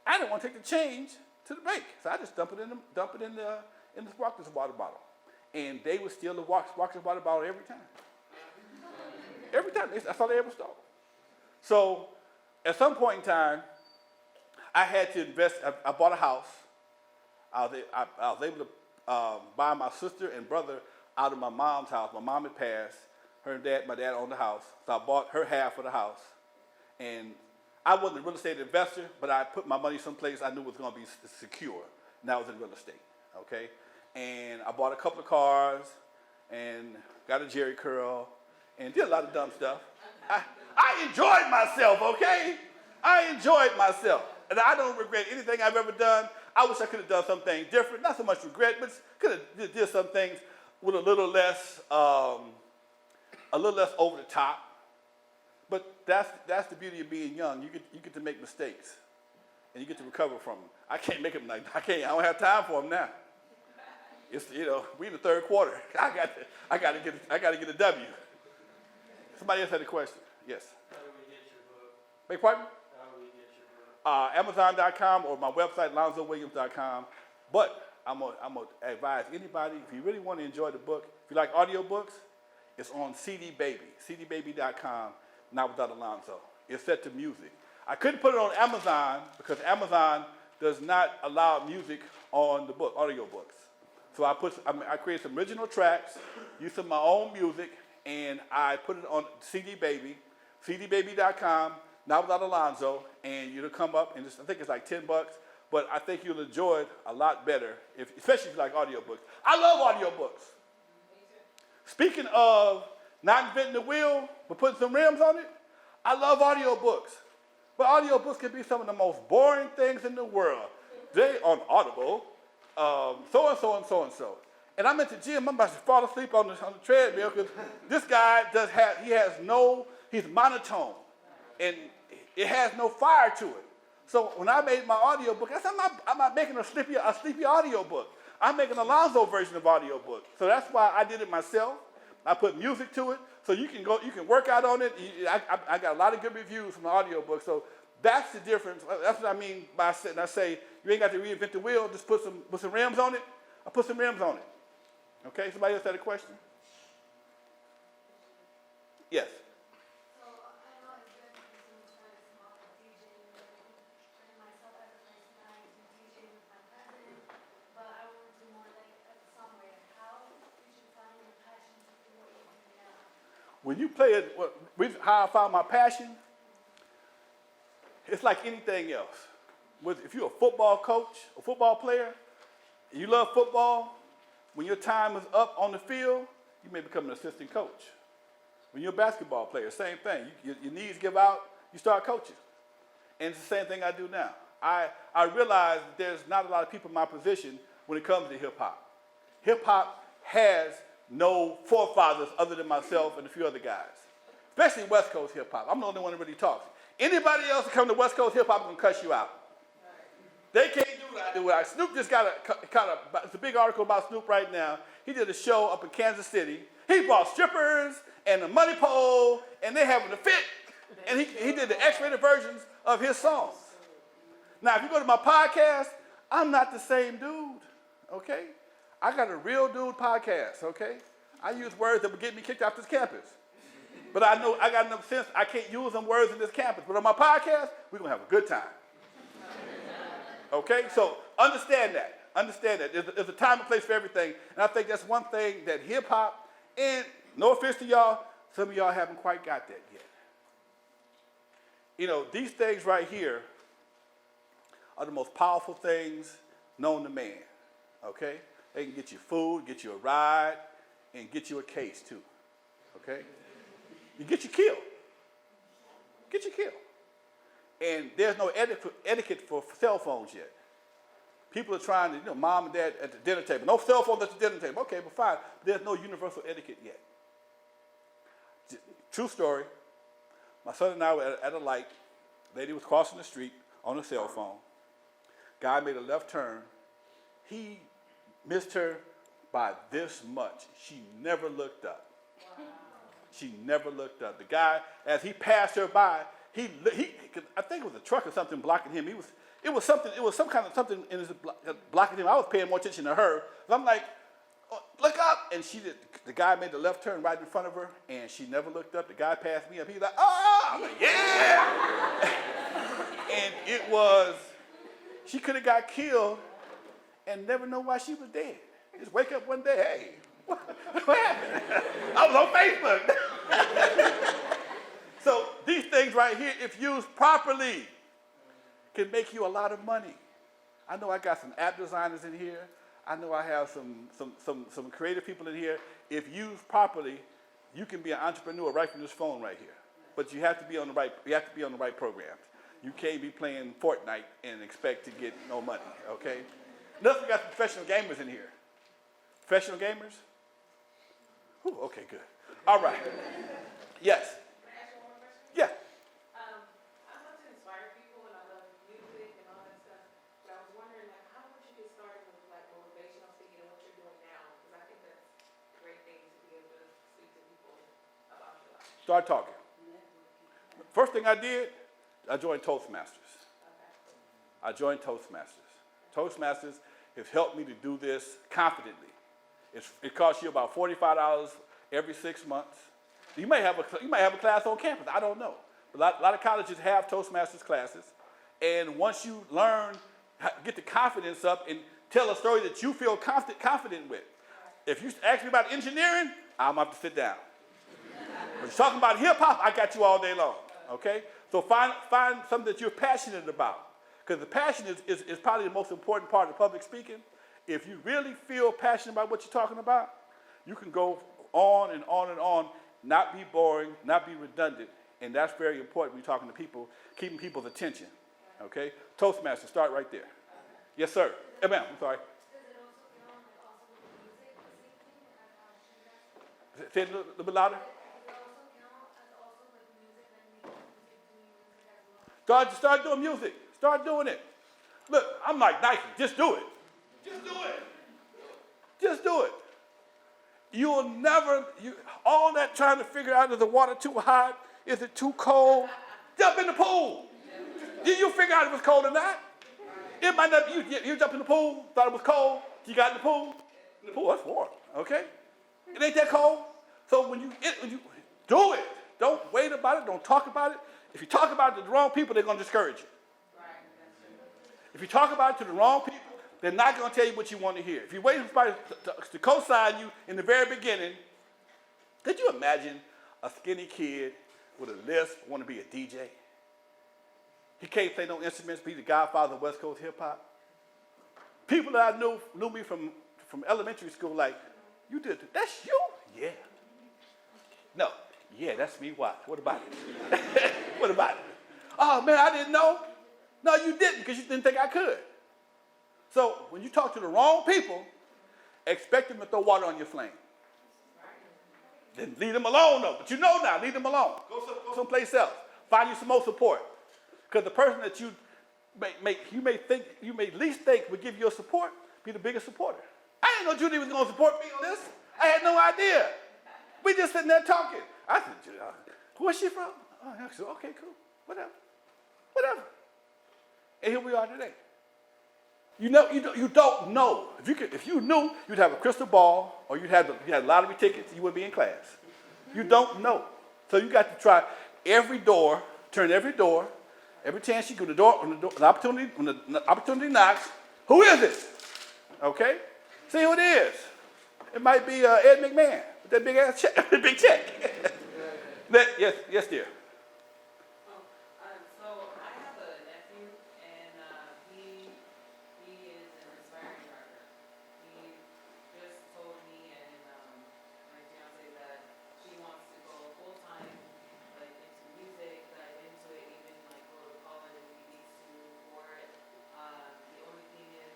I didn't want to take the change to the bank, so I just dump it in the sparkling water bottle. And they would steal the sparkling water bottle every time. Every time. That's all they ever stole. So at some point in time, I had to invest. I bought a house. I was able to buy my sister and brother out of my mom's house. My mom had passed. My dad owned the house. So I bought her half of the house. And I wasn't a real estate investor, but I put my money someplace I knew was going to be secure. And that was in real estate, okay? And I bought a couple of cars and got a Jerry curl and did a lot of dumb stuff. I enjoyed myself, okay? I enjoyed myself. And I don't regret anything I've ever done. I wish I could have done something different. Not so much regret, but could have did some things with a little less over the top. But that's the beauty of being young. You get to make mistakes, and you get to recover from them. I can't make them like I don't have time for them now. It's we in the third quarter. I got to get a W. Somebody else had a question. Yes.
How do we get your book?
Beg pardon?
How do we get your book?
Amazon.com or my website, LonzoWilliams.com. But I'm gonna advise anybody, if you really want to enjoy the book, if you like audiobooks, it's on CD Baby, cdbaby.com, not without Alonzo. It's set to music. I couldn't put it on Amazon because Amazon does not allow music on the book, audiobooks. So I created some original tracks, used some of my own music, and I put it on CD Baby, cdbaby.com, not without Alonzo, and it'll come up, and I think it's like $10, but I think you'll enjoy it a lot better, especially if you like audiobooks. I love audiobooks. Speaking of not inventing the wheel, but putting some rims on it, I love audiobooks. But audiobooks can be some of the most boring things in the world. They on Audible, so-and-so and so-and-so. And I'm at the gym, I'm about to fall asleep on the treadmill because this guy he's monotone. And it has no fire to it. So when I made my audiobook, I said, I'm not making a sleepy audiobook. I'm making a Alonzo version of audiobook. So that's why I did it myself. I put music to it, so you can work out on it. I got a lot of good reviews from the audiobook. So that's the difference. That's what I mean by saying, I say, you ain't got to reinvent the wheel, just put some rims on it. I put some rims on it. Okay, somebody else had a question? Yes.
So I know I've been since I was small, DJing and everything, and myself as a personality DJing with my cousin, but I want to do more like as a songwriter. How did you find your passion to do what you do now?
When you play it, how I found my passion, it's like anything else. If you're a football coach, a football player, and you love football, when your time is up on the field, you may become an assistant coach. When you're a basketball player, same thing. Your knees give out, you start coaching. And it's the same thing I do now. I realize that there's not a lot of people in my position when it comes to hip-hop. Hip-hop has no forefathers other than myself and a few other guys, especially West Coast hip-hop. I'm the only one that really talks. Anybody else that come to West Coast hip-hop is going to cuss you out. They can't do what I do. Snoop just it's a big article about Snoop right now. He did a show up in Kansas City. He brought strippers and a money pole, and they having a fit. And he did the X-rated versions of his songs. Now, if you go to my podcast, I'm not the same dude, okay? I got a real dude podcast, okay? I use words that would get me kicked off this campus. But I know I got enough sense, I can't use them words in this campus. But on my podcast, we're going to have a good time. Okay? So understand that. Understand that. There's a time and place for everything. And I think that's one thing that hip-hop, and no offense to y'all, some of y'all haven't quite got that yet. You know, these things right here are the most powerful things known to man. Okay? They can get you food, get you a ride, and get you a case too. Okay? You get you killed. Get you killed. And there's no etiquette for cell phones yet. People are trying to, mom and dad at the dinner table. No cell phones at the dinner table. Okay, but fine. There's no universal etiquette yet. True story. My son and I were at a light. Lady was crossing the street on a cell phone. Guy made a left turn. He missed her by this much. She never looked up. She never looked up. The guy, as he passed her by, I think it was a truck or something blocking him. It was some kind of something in his blocking him. I was paying more attention to her. So I'm like, oh, look up. And the guy made the left turn right in front of her, and she never looked up. The guy passed me up. He's like, oh, I'm like, yeah. And she could have got killed and never know why she was dead. Just wake up one day, hey, what happened? I was on Facebook. So these things right here, if used properly, can make you a lot of money. I know I got some app designers in here. I know I have some creative people in here. If used properly, you can be an entrepreneur right from this phone right here. But you have to be on the right programs. You can't be playing Fortnite and expect to get no money, okay? Notice we got some professional gamers in here. Professional gamers? Ooh, okay, good. All right. Yes.
Can I ask you one more question?
Yeah.
I love to inspire people and I love music and all that stuff. But I was wondering, like, how would you get started with like motivational speaking and what you're doing now? Because I think that's a great thing to be able to speak to people about your life.
Start talking. First thing I did, I joined Toastmasters. I joined Toastmasters. Toastmasters has helped me to do this confidently. It costs you about $45 every 6 months. You may have a class on campus. I don't know. But a lot of colleges have Toastmasters classes. And once you learn, get the confidence up and tell a story that you feel confident with. If you ask me about engineering, I'm going to have to sit down. But you're talking about hip hop, I got you all day long. Okay? So find something that you're passionate about. Because the passion is probably the most important part of public speaking. If you really feel passionate about what you're talking about, you can go on and on and on, not be boring, not be redundant. And that's very important when you're talking to people, keeping people's attention. Okay? Toastmasters, start right there. Yes, sir. Ma'am, I'm sorry.
Does it also count like also with music, the same thing as she does?
Say it a little bit louder.
Does it also count as also with music and making music, doing music as well?
Start doing music. Start doing it. Look, I'm like Nike. Just do it. Just do it. Just do it. You'll never, all that trying to figure out, is the water too hot? Is it too cold? Jump in the pool. You figure out if it's cold or not. It might not, you jump in the pool, thought it was cold, you got in the pool, that's warm, okay? It ain't that cold. So when you do it, don't wait about it, don't talk about it. If you talk about it to the wrong people, they're going to discourage you. If you talk about it to the wrong people, they're not going to tell you what you want to hear. If you wait for somebody to co-sign you in the very beginning, could you imagine a skinny kid with a lisp want to be a DJ? He can't play no instruments, be the Godfather of West Coast hip hop. People that I knew me from elementary school, like, you did that? That's you? Yeah. No. Yeah, that's me. What about it? What about it? Oh man, I didn't know. No, you didn't, because you didn't think I could. So when you talk to the wrong people, expect them to throw water on your flame. Then leave them alone, though. But you know now, leave them alone. Go someplace else. Find you some more support. Because the person that you may least think would give you your support, be the biggest supporter. I didn't know Judy was going to support me on this. I had no idea. We just sitting there talking. I said, who is she from? Oh, I said, okay, cool. Whatever. And here we are today. You don't know. If you knew, you'd have a crystal ball, or you had lottery tickets, you wouldn't be in class. You don't know. So you got to try every door, turn every door, every chance you go to the door, when the opportunity knocks, who is it? Okay? See who it is. It might be Ed McMahon with that big ass check, big check. Yes, dear.
So I have a nephew, and he is an aspiring writer. He just told me and my fiance that she wants to go full time, like into music, dive into it, even like go to college if he needs to for it. The only thing is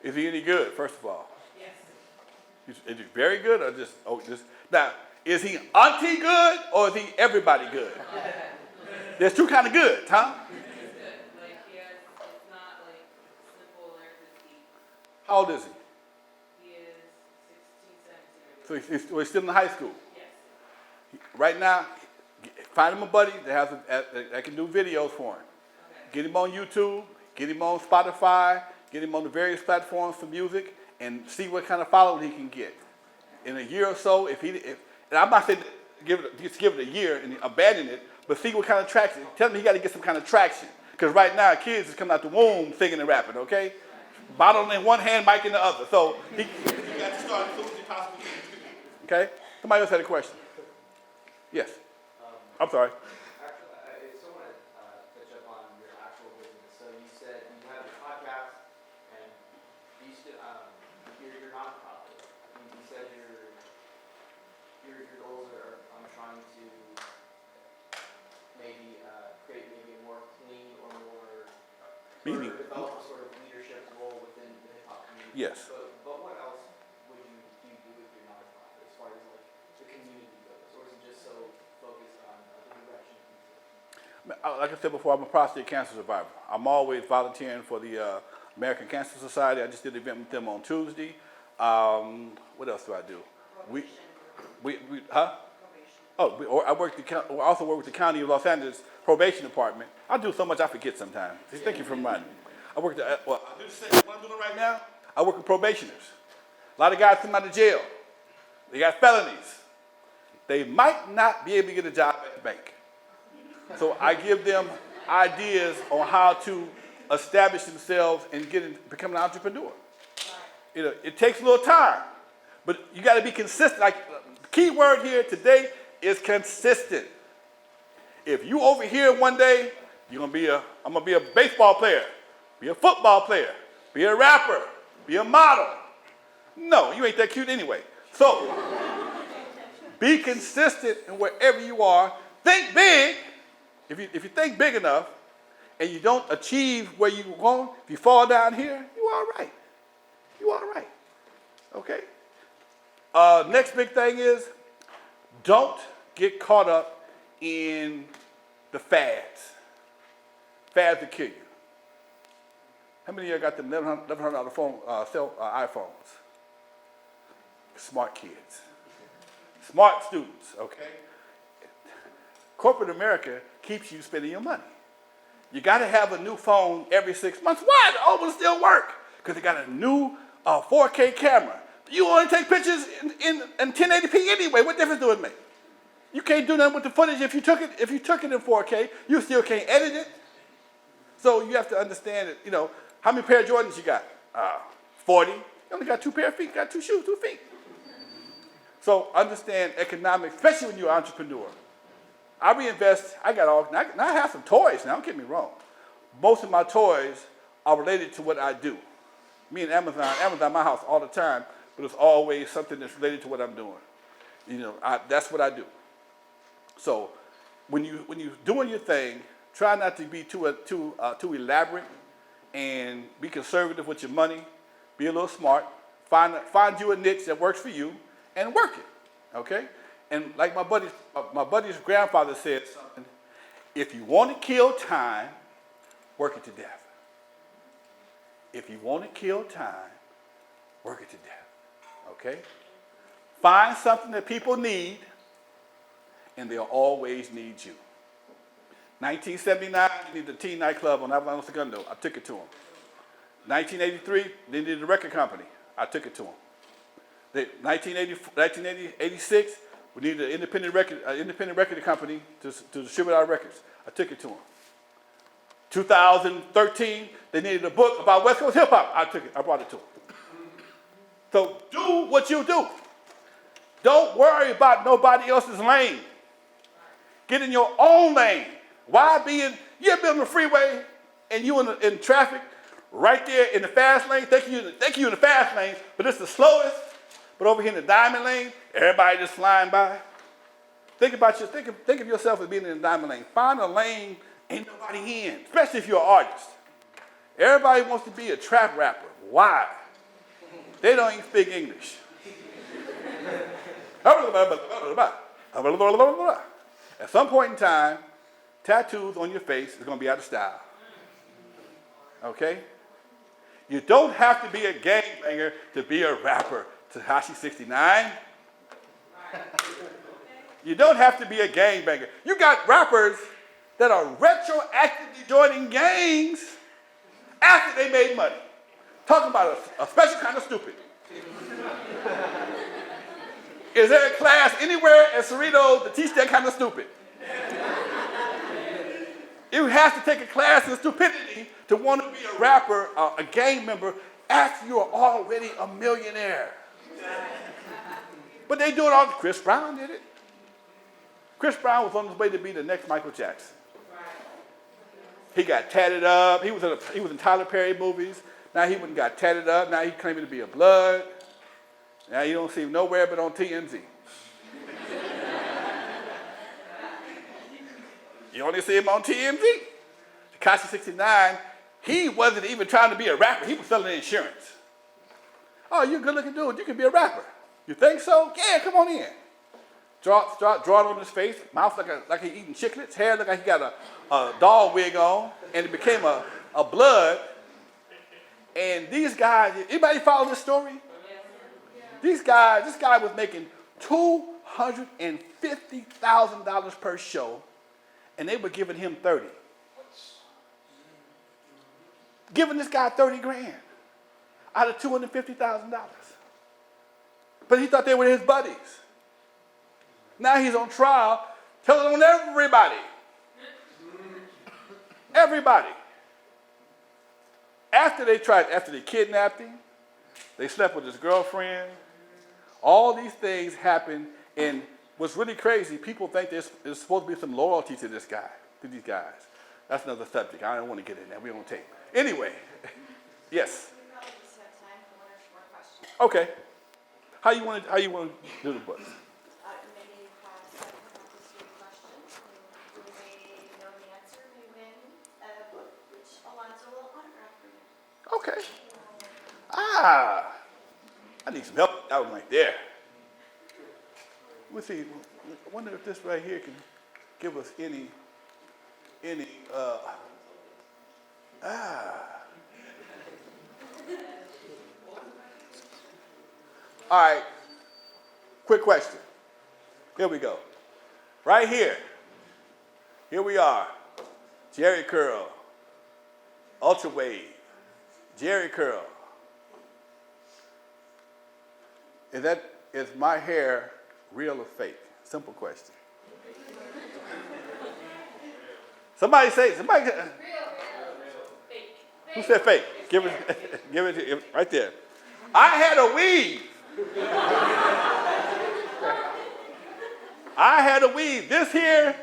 Is he any good, first of all?
Yes.
Is he very good or just now, is he auntie good or is he everybody good? There's two kind of goods, huh?
It's good. Like, it's not like simple or just eat.
How old is he?
He is 16, 17.
So he's still in high school.
Yes.
Right now, find him a buddy that can do videos for him.
Okay.
Get him on YouTube, get him on Spotify, get him on the various platforms for music, and see what kind of following he can get. In a year or so, and I'm not saying just give it a year and abandon it, but see what kind of traction. Tell him he got to get some kind of traction. Because right now, kids is coming out the womb singing and rapping, okay? Bottle in one hand, mic in the other. So he got to start as soon as he possibly can. Okay? Somebody else had a question. Yes. I'm sorry.
Actually, I just want to touch up on your actual business. So you said you have a podcast, and you still you're nonprofit. You said your goals are trying to maybe create maybe a more clean or more
Meaning.
or develop a sort of leadership role within the hip hop community.
Yes.
But what else would you do with your nonprofit as far as like the community goes, or is it just so focused on the direction of music?
Like I said before, I'm a prostate cancer survivor. I'm always volunteering for the American Cancer Society. I just did an event with them on Tuesday. What else do I do? I also work with the County of Los Angeles Probation Department. I do so much I forget sometimes. Thank you for reminding me. I do the same. What I'm doing right now, I work with probationers. A lot of guys come out of jail. They got felonies. They might not be able to get a job at the bank. So I give them ideas on how to establish themselves and become an entrepreneur. It takes a little time, but you got to be consistent. Like the key word here today is consistent. If you over here one day, I'm gonna be a baseball player, be a football player, be a rapper, be a model. No, you ain't that cute anyway. So be consistent in wherever you are. Think big. If you think big enough and you don't achieve where you want, if you fall down here, you're all right. You're all right. Okay? Next big thing is don't get caught up in the fads. Fads will kill you. How many of you got them $1,100 iPhones? Smart kids. Smart students, okay? Corporate America keeps you spending your money. You got to have a new phone every 6 months. Why? The old one still work. Because they got a new 4K camera. You only take pictures in 1080p anyway. What difference do it make? You can't do nothing with the footage. If you took it in 4K, you still can't edit it. So you have to understand that, how many pair of Jordans you got? 40. You only got 2 pair of feet. You got 2 shoes, 2 feet. So understand economics, especially when you're an entrepreneur. I reinvest. Now I have some toys now, don't get me wrong. Most of my toys are related to what I do. Me and Amazon my house all the time, but it's always something that's related to what I'm doing. That's what I do. So when you're doing your thing, try not to be too elaborate and be conservative with your money. Be a little smart. Find you a niche that works for you and work it. Okay? And like my buddy's grandfather said something, if you want to kill time, work it to death. If you want to kill time, work it to death. Okay? Find something that people need, and they'll always need you. 1979, they needed a teen nightclub on Avalon Segundo. I took it to them. 1983, they needed a record company. I took it to them. 1986, we needed an independent record company to distribute our records. I took it to them. 2013, they needed a book about West Coast hip hop. I brought it to them. So do what you do. Don't worry about nobody else's lane. Get in your own lane. Why you're on the freeway and you in traffic right there in the fast lane, think you in the fast lane, but it's the slowest. But over here in the diamond lane, everybody just flying by. Think of yourself as being in the diamond lane. Find a lane ain't nobody in, especially if you're an artist. Everybody wants to be a trap rapper. Why? They don't even speak English. At some point in time, tattoos on your face is going to be out of style. Okay? You don't have to be a gangbanger to be a rapper. Tekashi 69. You don't have to be a gangbanger. You got rappers that are retroactively joining gangs after they made money. Talking about a special kind of stupid. Is there a class anywhere at Cerritos to teach that kind of stupid? You have to take a class in stupidity to want to be a rapper, a gang member, after you are already a millionaire. But they do it all. Chris Brown did it. Chris Brown was on his way to be the next Michael Jackson. He got tatted up. He was in Tyler Perry movies. Now he went and got tatted up. Now he claiming to be a blood. Now you don't see him nowhere but on TMZ. You only see him on TMZ. Tekashi 69, he wasn't even trying to be a rapper. He was selling insurance. Oh, you're a good-looking dude. You can be a rapper. You think so? Yeah, come on in. Start drawing on his face, mouth like he eating chiclets, hair look like he got a doll wig on, and it became a blood. And these guys, anybody follow this story? This guy was making $250,000 per show, and they were giving him 30. Giving this guy 30 grand out of $250,000. But he thought they were his buddies. Now he's on trial, telling on everybody. Everybody. After they kidnapped him, they slept with his girlfriend. All these things happened, and what's really crazy, people think there's supposed to be some loyalty to these guys. That's another subject. I don't want to get in there. We don't tape. Anyway, yes.
We probably just have time for one or two more questions.
Okay. How you want to do the book?
Maybe you have some three questions. You may know the answer, may win a book, which Alonzo will autograph for you.
Okay. I need some help. That one right there. Let's see. I wonder if this right here can give us any. All right. Quick question. Here we go. Right here. Here we are. Jerry curl. Ultra wave. Jerry curl. Is my hair real or fake? Simple question. Somebody. Who said fake? Give it right there. I had a weave. This here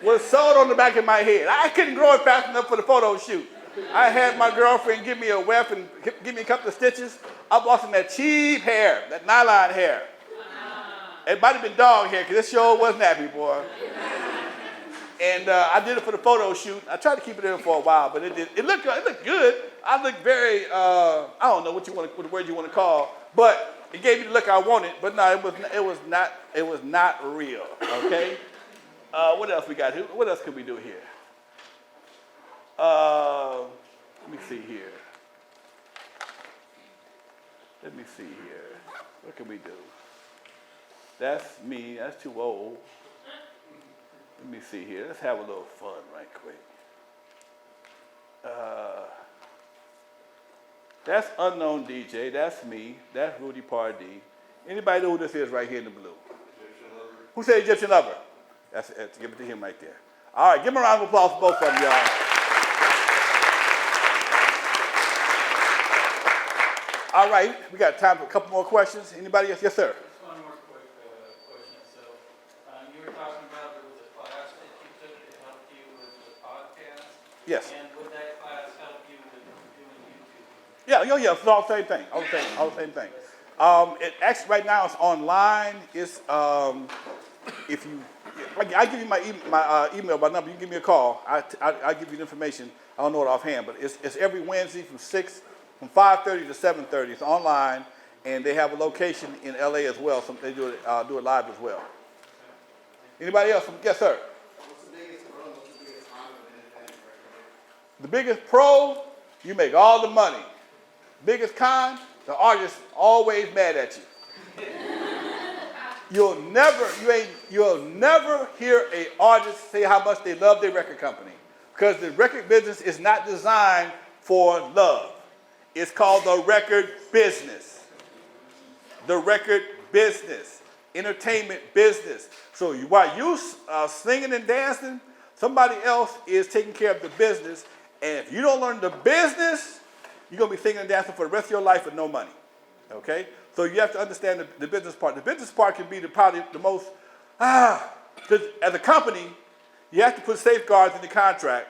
was sewed on the back of my head. I couldn't grow it fast enough for the photo shoot. I had my girlfriend give me a weft and give me a couple of stitches. I bought some of that cheap hair, that nylon hair. It might have been dog hair, because this sure wasn't happy, boy. And I did it for the photo shoot. I tried to keep it in for a while, but it looked good. I looked very, I don't know what word you want to call, but it gave me the look I wanted. But no, it was not real. Okay. What else we got here? What else could we do here? Let me see here. What can we do? That's me. That's too old. Let me see here. Let's have a little fun right quick. That's Unknown DJ. That's me. That's Rudy Pardee. Anybody know who this is right here in the blue? Who said Egyptian Lover? That's it. Give it to him right there. All right. Give him a round of applause for both of them, y'all. All right. We got time for a couple more questions. Anybody else? Yes, sir.
Just one more quick question. So, you were talking about there was a class that you took that helped you with the podcast.
Yes.
And would that class help you with doing YouTube?
Yeah. It's all the same thing. All the same thing. It actually right now it's online. It's if you, I give you my email, my number. You give me a call. I give you the information. I don't know it offhand, but it's every Wednesday from 6 from 5:30 to 7:30. It's online, and they have a location in LA as well. So they do it live as well. Anybody else? Yes, sir.
What's the biggest pro? What's the biggest con of an independent record?
The biggest pro, you make all the money. Biggest con, the artist always mad at you. You'll never hear an artist say how much they love their record company, because the record business is not designed for love. It's called the record business. The record business, entertainment business. So while you singing and dancing, somebody else is taking care of the business. And if you don't learn the business, you're going to be singing and dancing for the rest of your life with no money. Okay? So you have to understand the business part. The business part can be probably the most, because as a company, you have to put safeguards in the contract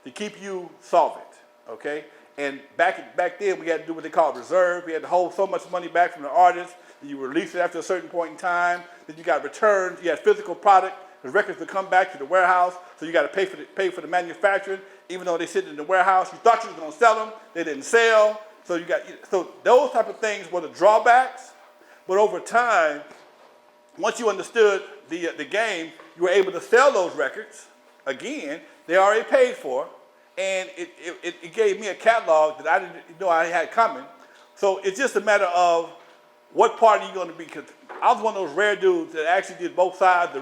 to keep you solvent. Okay? And back then, we had to do what they call reserve. We had to hold so much money back from the artist. You release it after a certain point in time. Then you got returns. You had physical product. The records would come back to the warehouse, so you got to pay for the manufacturing, even though they sit in the warehouse. You thought you was going to sell them, they didn't sell. So those type of things were the drawbacks. But over time, once you understood the game, you were able to sell those records. Again, they already paid for, and it gave me a catalog that I didn't know I had coming. So it's just a matter of what part are you going to be? Because I was one of those rare dudes that actually did both sides,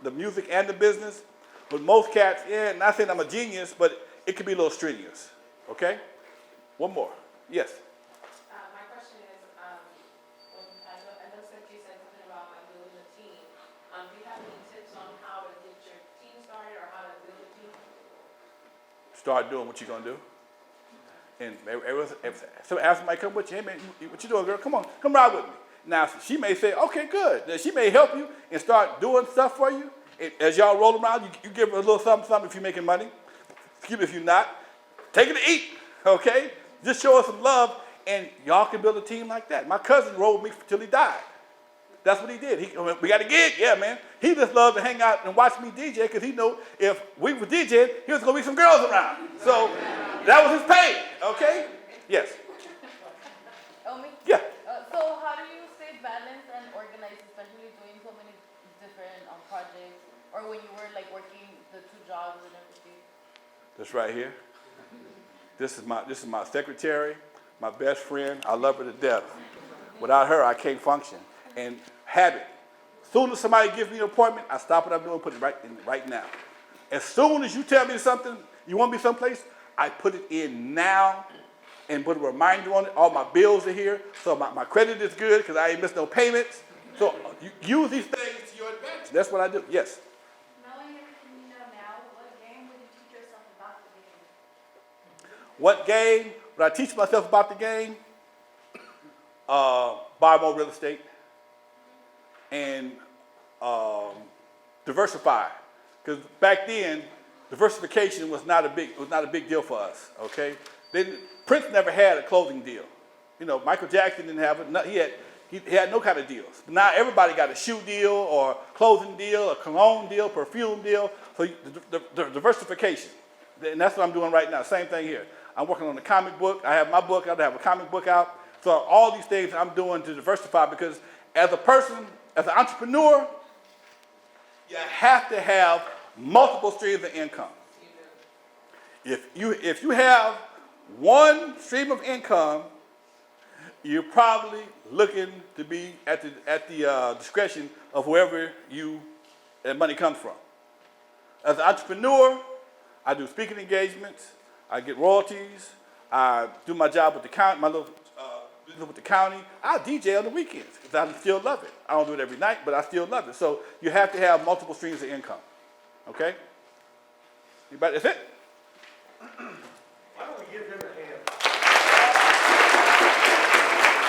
the music and the business. But most cats, not saying I'm a genius, but it could be a little strenuous. Okay? One more. Yes.
My question is, when I know that you said something about like building a team. Do you have any tips on how to get your team started or how to build a team?
Start doing what you're going to do. And so ask somebody come with you, hey man, what you doing, girl? Come on, come ride with me. Now, she may say, okay, good. Then she may help you and start doing stuff for you. As y'all roll around, you give her a little something if you're making money. If you're not, take her to eat, okay? Just show her some love, and y'all can build a team like that. My cousin rode me till he died. That's what he did. We got a gig, yeah, man. He just loved to hang out and watch me DJ because he knew if we were DJing, he was going to be some girls around. So that was his pay, okay? Yes.
Omi?
Yeah.
So how do you stay balanced and organized, especially doing so many different projects, or when you were like working the 2 jobs and everything?
This right here. This is my secretary, my best friend. I love her to death. Without her, I can't function. And habit. As soon as somebody gives me an appointment, I stop what I'm doing, put it right now. As soon as you tell me something, you want me someplace, I put it in now and put a reminder on it. All my bills are here, so my credit is good because I ain't missed no payments. So you use these things to your advantage. That's what I do. Yes.
Knowing everything you know now, what game would you teach yourself about the game?
What game would I teach myself about the game? Buy more real estate and diversify. Because back then, diversification was not a big deal for us. Okay, Prince never had a clothing deal. You know, Michael Jackson didn't have it. He had no kind of deals. But now everybody got a shoe deal or clothing deal, a cologne deal, perfume deal. So the diversification, and that's what I'm doing right now. Same thing here. I'm working on a comic book. I have my book out. I have a comic book out. So all these things I'm doing to diversify, because as a person, as an entrepreneur, you have to have multiple streams of income. If you have one stream of income, you're probably looking to be at the discretion of wherever that money comes from. As an entrepreneur, I do speaking engagements, I get royalties, I do my job with the county, my little business with the county. I DJ on the weekends because I still love it. I don't do it every night, but I still love it. So you have to have multiple streams of income. Okay? Anybody? That's it?
Why don't we give him a hand?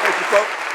Thank you, folks.